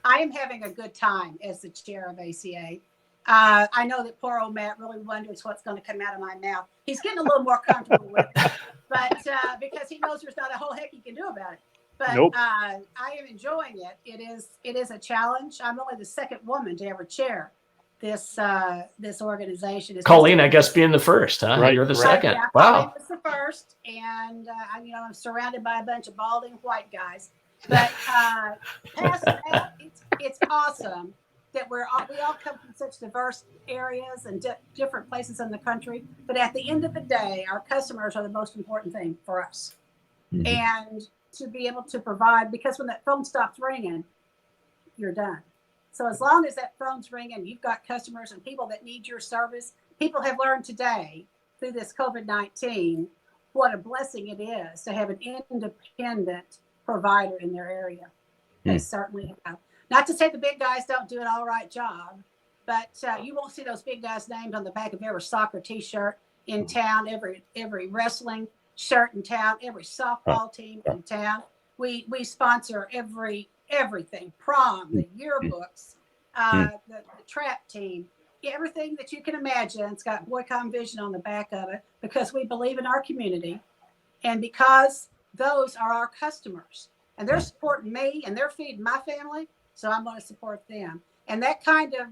I am having a good time as the chair of ACA. I know that poor old Matt really wonders what's going to come out of my mouth. He's getting a little more comfortable with it, but because he knows there's not a whole heck he can do about it. But Nope. I am enjoying it. It is a challenge. I'm only the second woman to ever chair this organization. Colleen, I guess, being the first, huh? Right, You're the right. second. Yeah, Wow. Colleen was the first, and I'm surrounded by a bunch of balding white guys. But past that, it's awesome that we all come from such diverse areas and different places in the country. But at the end of the day, our customers are the most important thing for us. Mhm. And to be able to provide, because when that phone stops ringing, you're done. So as long as that phone's ringing, you've got customers and people that need your service. People have learned today through this COVID-19 what a blessing it is to have an independent provider in their area. They certainly have. Not to say the big guys don't do an all right job, but you won't see those big guys named on the back of every soccer T-shirt in town, every wrestling shirt in town, every softball team in town. We sponsor everything, prom, the yearbooks, the trap team, everything that you can imagine. It's got BOYCOM Vision on the back of it because we believe in our community and because those are our customers and they're supporting me and they're feeding my family. So I'm going to support them. And that kind of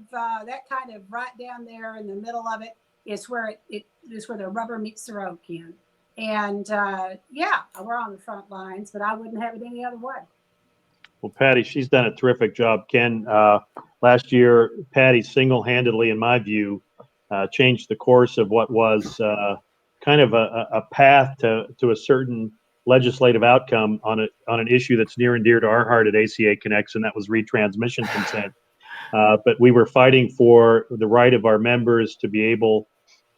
right down there in the middle of it is where it is where the rubber meets the road, Ken. And we're on the front lines, but I wouldn't have it any other way. Well, Patty, she's done a terrific job. Ken, last year, Patty single-handedly, in my view, changed the course of what was kind of a path to a certain legislative outcome on an issue that's near and dear to our heart at ACA Connects, and that was retransmission consent. But we were fighting for the right of our members to be able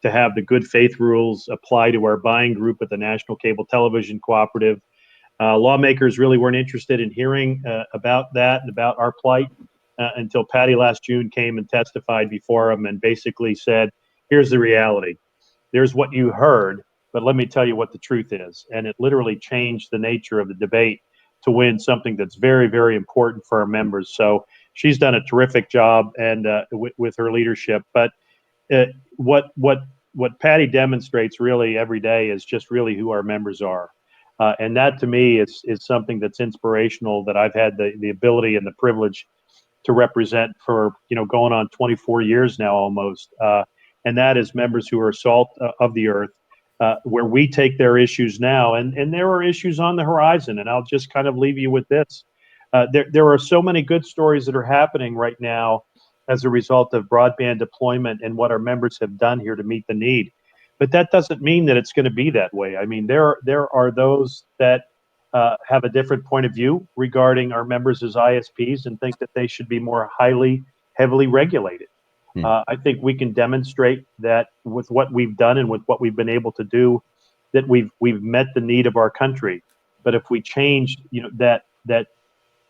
to have the good faith rules apply to our buying group at the National Cable Television Cooperative. Lawmakers really weren't interested in hearing about that and about our plight until Patty last June came and testified before them and basically said, here's the reality. There's what you heard, but let me tell you what the truth is. And it literally changed the nature of the debate to win something that's very, very important for our members. So she's done a terrific job and with her leadership. But what Patty demonstrates really every day is just really who our members are. And that to me is something that's inspirational that I've had the ability and the privilege to represent for, going on 24 years now almost. And that is members who are salt of the earth, where we take their issues now. And there are issues on the horizon. And I'll just kind of leave you with this. There are so many good stories that are happening right now as a result of broadband deployment and what our members have done here to meet the need. But that doesn't mean that it's going to be that way. I mean, there are those that have a different point of view regarding our members as ISPs and think that they should be more heavily regulated. I think we can demonstrate that with what we've done and with what we've been able to do, that we've met the need of our country. But if we change, that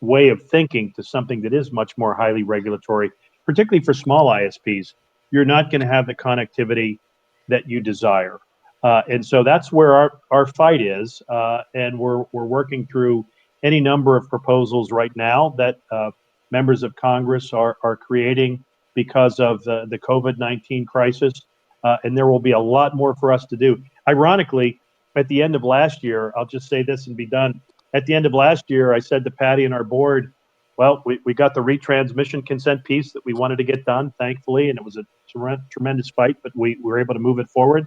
way of thinking to something that is much more highly regulatory, particularly for small ISPs, you're not going to have the connectivity that you desire. And so that's where our fight is. And we're working through any number of proposals right now that members of Congress are creating because of the COVID-19 crisis. And there will be a lot more for us to do. Ironically, at the end of last year, I'll just say this and be done. At the end of last year, I said to Patty and our board, well, we got the retransmission consent piece that we wanted to get done, thankfully, and it was a tremendous fight, but we were able to move it forward.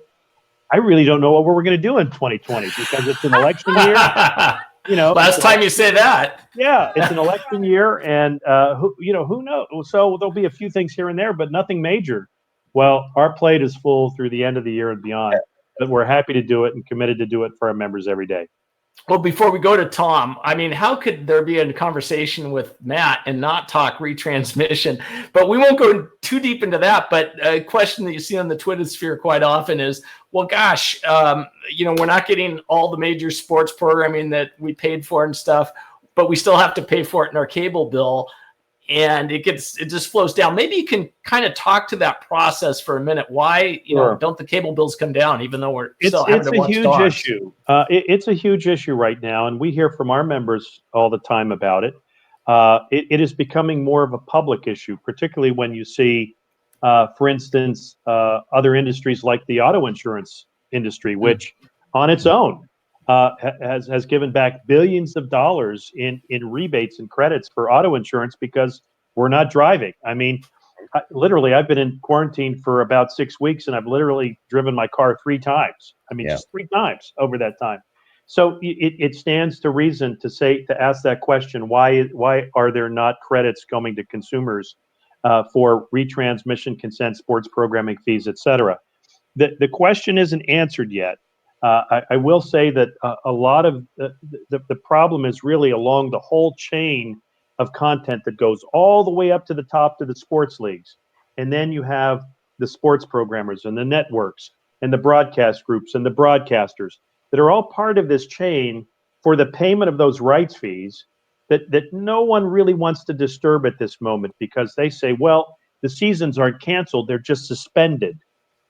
I really don't know what we're going to do in 2020 because it's an election year. Last time you say that. Yeah, it's an election year, and who knows? So there'll be a few things here and there, but nothing major. Well, our plate is full through the end of the year and beyond, but we're happy to do it and committed to do it for our members every day. Well, before we go to Tom, I mean, how could there be a conversation with Matt and not talk retransmission? But we won't go too deep into that. But a question that you see on the Twitter sphere quite often is, well, gosh, we're not getting all the major sports programming that we paid for and stuff, but we still have to pay for it in our cable bill. And it just flows down. Maybe you can kind of talk to that process for a minute. Why, Sure. Don't the cable bills come down, even though we're still having to watch It's a huge issue. It's a huge issue right now, and we hear from our members all the time about it. It is becoming more of a public issue, particularly when you see, for instance, other industries like the auto insurance industry, which on its own has given back billions of dollars in rebates and credits for auto insurance because we're not driving. I mean, literally, I've been in quarantine for about 6 weeks, and I've literally driven my car 3 times. I mean, just 3 times over that time. So it stands to reason to ask that question: why are there not credits going to consumers for retransmission consent, sports programming fees, et cetera? The question isn't answered yet. I will say that a lot of the problem is really along the whole chain of content that goes all the way up to the top to the sports leagues. And then you have the sports programmers and the networks and the broadcast groups and the broadcasters that are all part of this chain for the payment of those rights fees that no one really wants to disturb at this moment, because they say, well, the seasons aren't canceled, they're just suspended.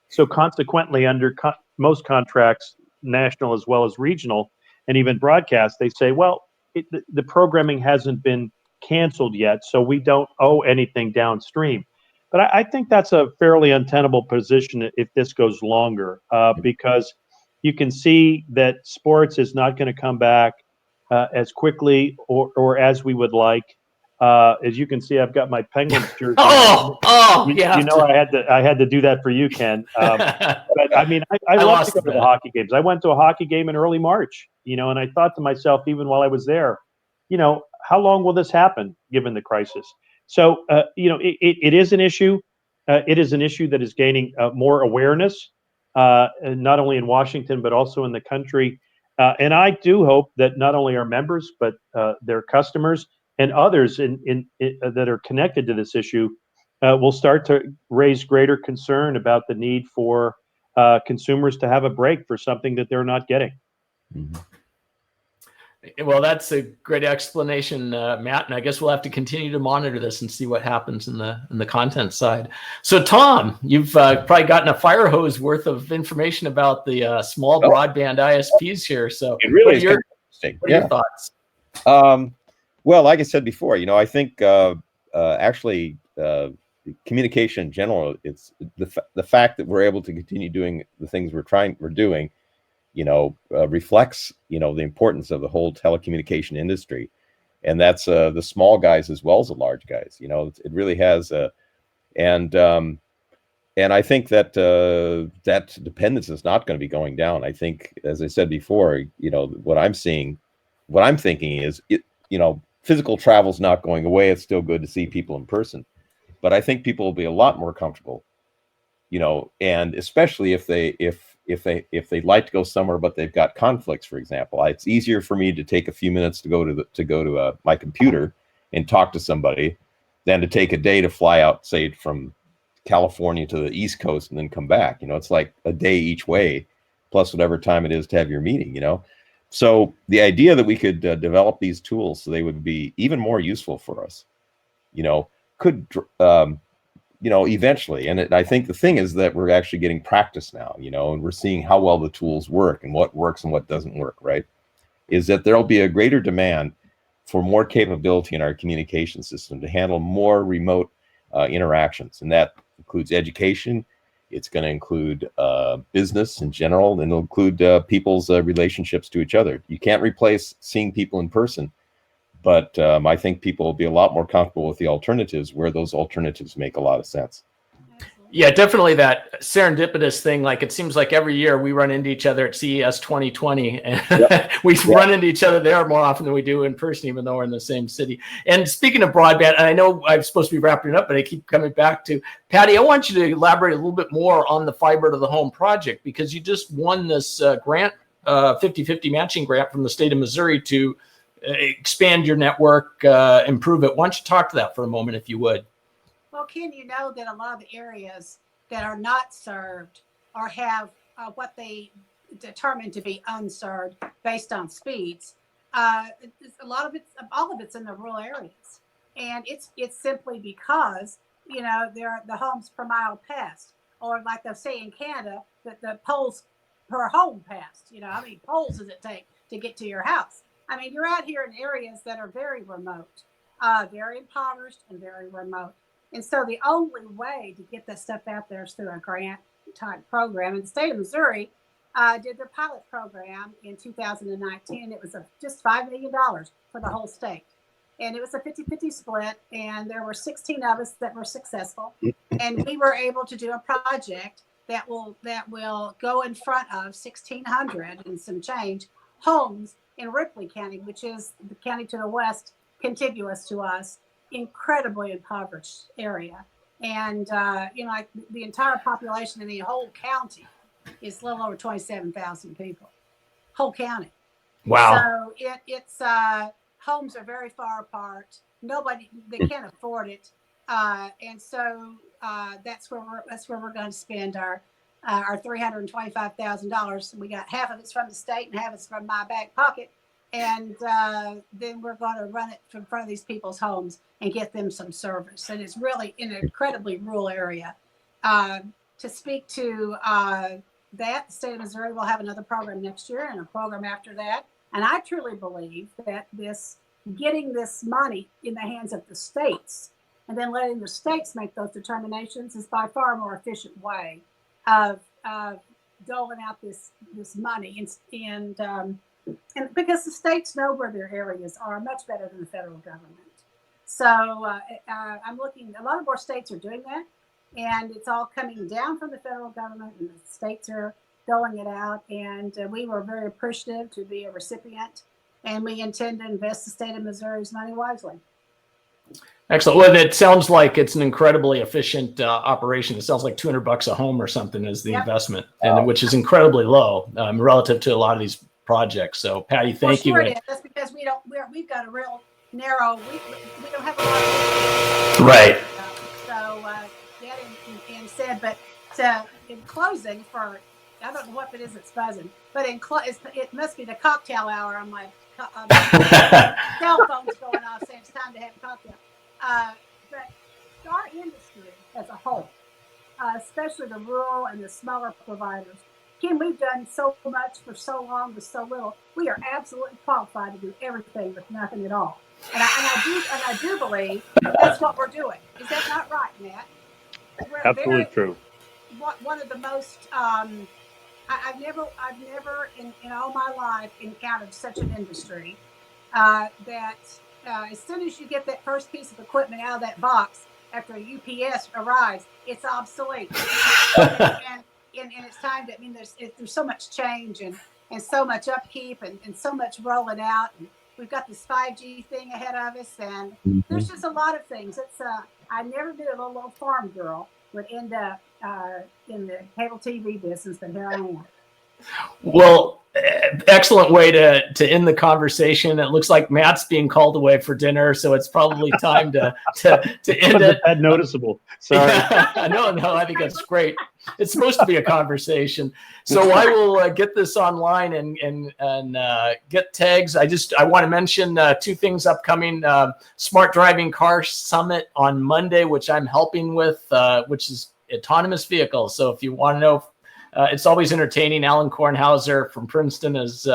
So consequently, under most contracts, national as well as regional, and even broadcast, they say, well, the programming hasn't been canceled yet, so we don't owe anything downstream. But I think that's a fairly untenable position if this goes longer, because you can see that sports is not going to come back as quickly or as we would like. As you can see, I've got my Penguins jersey. I had to do that for you, Ken. But I mean, I love to go to the hockey games. I went to a hockey game in early March, and I thought to myself, even while I was there, how long will this happen given the crisis? So, it is an issue. It is an issue that is gaining more awareness, not only in Washington, but also in the country. And I do hope that not only our members, but their customers and others that are connected to this issue will start to raise greater concern about the need for consumers to have a break for something that they're not getting. Mm-hmm. Well, that's a great explanation, Matt, and I guess we'll have to continue to monitor this and see what happens in the content side. So, Tom, you've probably gotten a fire hose worth of information about the small broadband ISPs here. So, it really is interesting. What are your thoughts? Well, like I said before, I think actually communication in general, it's the fact that we're able to continue doing the things we're doing, reflects, the importance of the whole telecommunication industry. And that's the small guys as well as the large guys. It really has and I think that that dependence is not going to be going down. I think, as I said before, what I'm thinking is, physical travel is not going away. It's still good to see people in person, but I think people will be a lot more comfortable, and especially if they like to go somewhere, but they've got conflicts, for example. It's easier for me to take a few minutes to go to my computer and talk to somebody than to take a day to fly out, say, from California to the East Coast and then come back. It's like a day each way, plus whatever time it is to have your meeting, So the idea that we could develop these tools so they would be even more useful for us, could, eventually. And I think the thing is that we're actually getting practice now, and we're seeing how well the tools work and what works and what doesn't work, right? Is that there'll be a greater demand for more capability in our communication system to handle more remote interactions. And that includes education. It's going to include business in general, and it'll include people's relationships to each other. You can't replace seeing people in person, but I think people will be a lot more comfortable with the alternatives where those alternatives make a lot of sense. Yeah, definitely that serendipitous thing. Like, it seems like every year we run into each other at CES 2020, and we run into each other there more often than we do in person, even though we're in the same city. And speaking of broadband, and I know I'm supposed to be wrapping it up, but I keep coming back to Patty. I want you to elaborate a little bit more on the fiber to the home project, because you just won this grant, 50-50 matching grant from the state of Missouri to expand your network, improve it. Why don't you talk to that for a moment, if you would? Well, Ken, you know that a lot of the areas that are not served or have what they determine to be unserved based on speeds, all of it's in the rural areas, and it's simply because there are the homes per mile passed, or like they say in Canada, that the poles per home passed. How many poles does it take to get to your house? I mean, you're out here in areas that are very remote, very impoverished, and very remote. And so the only way to get that stuff out there is through a grant type program. And the state of Missouri did their pilot program in 2019. It was just $5 million for the whole state. And it was a 50-50 split. And there were 16 of us that were successful. And we were able to do a project that will go in front of 1,600 and some change homes in Ripley County, which is the county to the west, contiguous to us. Incredibly impoverished area, and like the entire population in the whole county is a little over 27,000 people. Whole county. Wow. So it's homes are very far apart. They can't afford it, and so that's where we're going to spend our $325,000. We got half of it's from the state and half it's from my back pocket. And then we're going to run it in front of these people's homes and get them some service. And it's really in an incredibly rural area. To speak to that, the state of Missouri will have another program next year and a program after that. And I truly believe that getting this money in the hands of the states and then letting the states make those determinations is by far a more efficient way of doling out this money. And because the states know where their areas are much better than the federal government. So I'm looking, a lot of more states are doing that, and it's all coming down from the federal government, and the states are doling it out. And we were very appreciative to be a recipient, and we intend to invest the state of Missouri's money wisely. Excellent. Well, it sounds like it's an incredibly efficient operation. It sounds like $200 a home or something is the investment, and which is incredibly low relative to a lot of these projects. So Patty, thank you. That's because we've got a real narrow, we don't have a lot of right. So that being said, but in closing, I don't know what it is that's buzzing, but it must be the cocktail hour on my cell phone's going off saying it's time to have a cocktail. But our industry as a whole, especially the rural and the smaller providers, Kim, we've done so much for so long with so little. We are absolutely qualified to do everything with nothing at all. And I do believe that's what we're doing. Is that not right, Matt? We're absolutely true. One of the most I've never in all my life encountered such an industry that as soon as you get that first piece of equipment out of that box after a UPS arrives, it's obsolete. And it's time to, there's so much change and so much upkeep and so much rolling out. And we've got this 5G thing ahead of us, and there's just a lot of things. I never knew a little farm girl would end up in the cable TV business, but here I am. Well, excellent way to end the conversation. It looks like Matt's being called away for dinner, so it's probably time to end it. That noticeable. Sorry. No, I think that's great. It's supposed to be a conversation. So I will get this online and get tags. I want to mention 2 things upcoming. Smart Driving Car Summit on Monday, which I'm helping with, which is autonomous vehicles. So if you want to know, it's always entertaining. Alan Kornhauser from Princeton is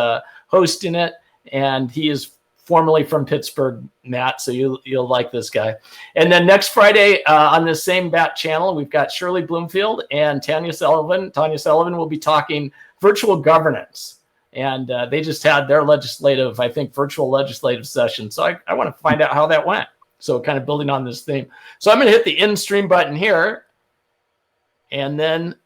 hosting it, and he is formerly from Pittsburgh, Matt, so you'll like this guy. And then next Friday on the same BAT channel, we've got Shirley Bloomfield and Tanya Sullivan. Tanya Sullivan will be talking virtual governance, and they just had their virtual legislative session. So I want to find out how that went. So kind of building on this theme. So I'm going to hit the end stream button here, and then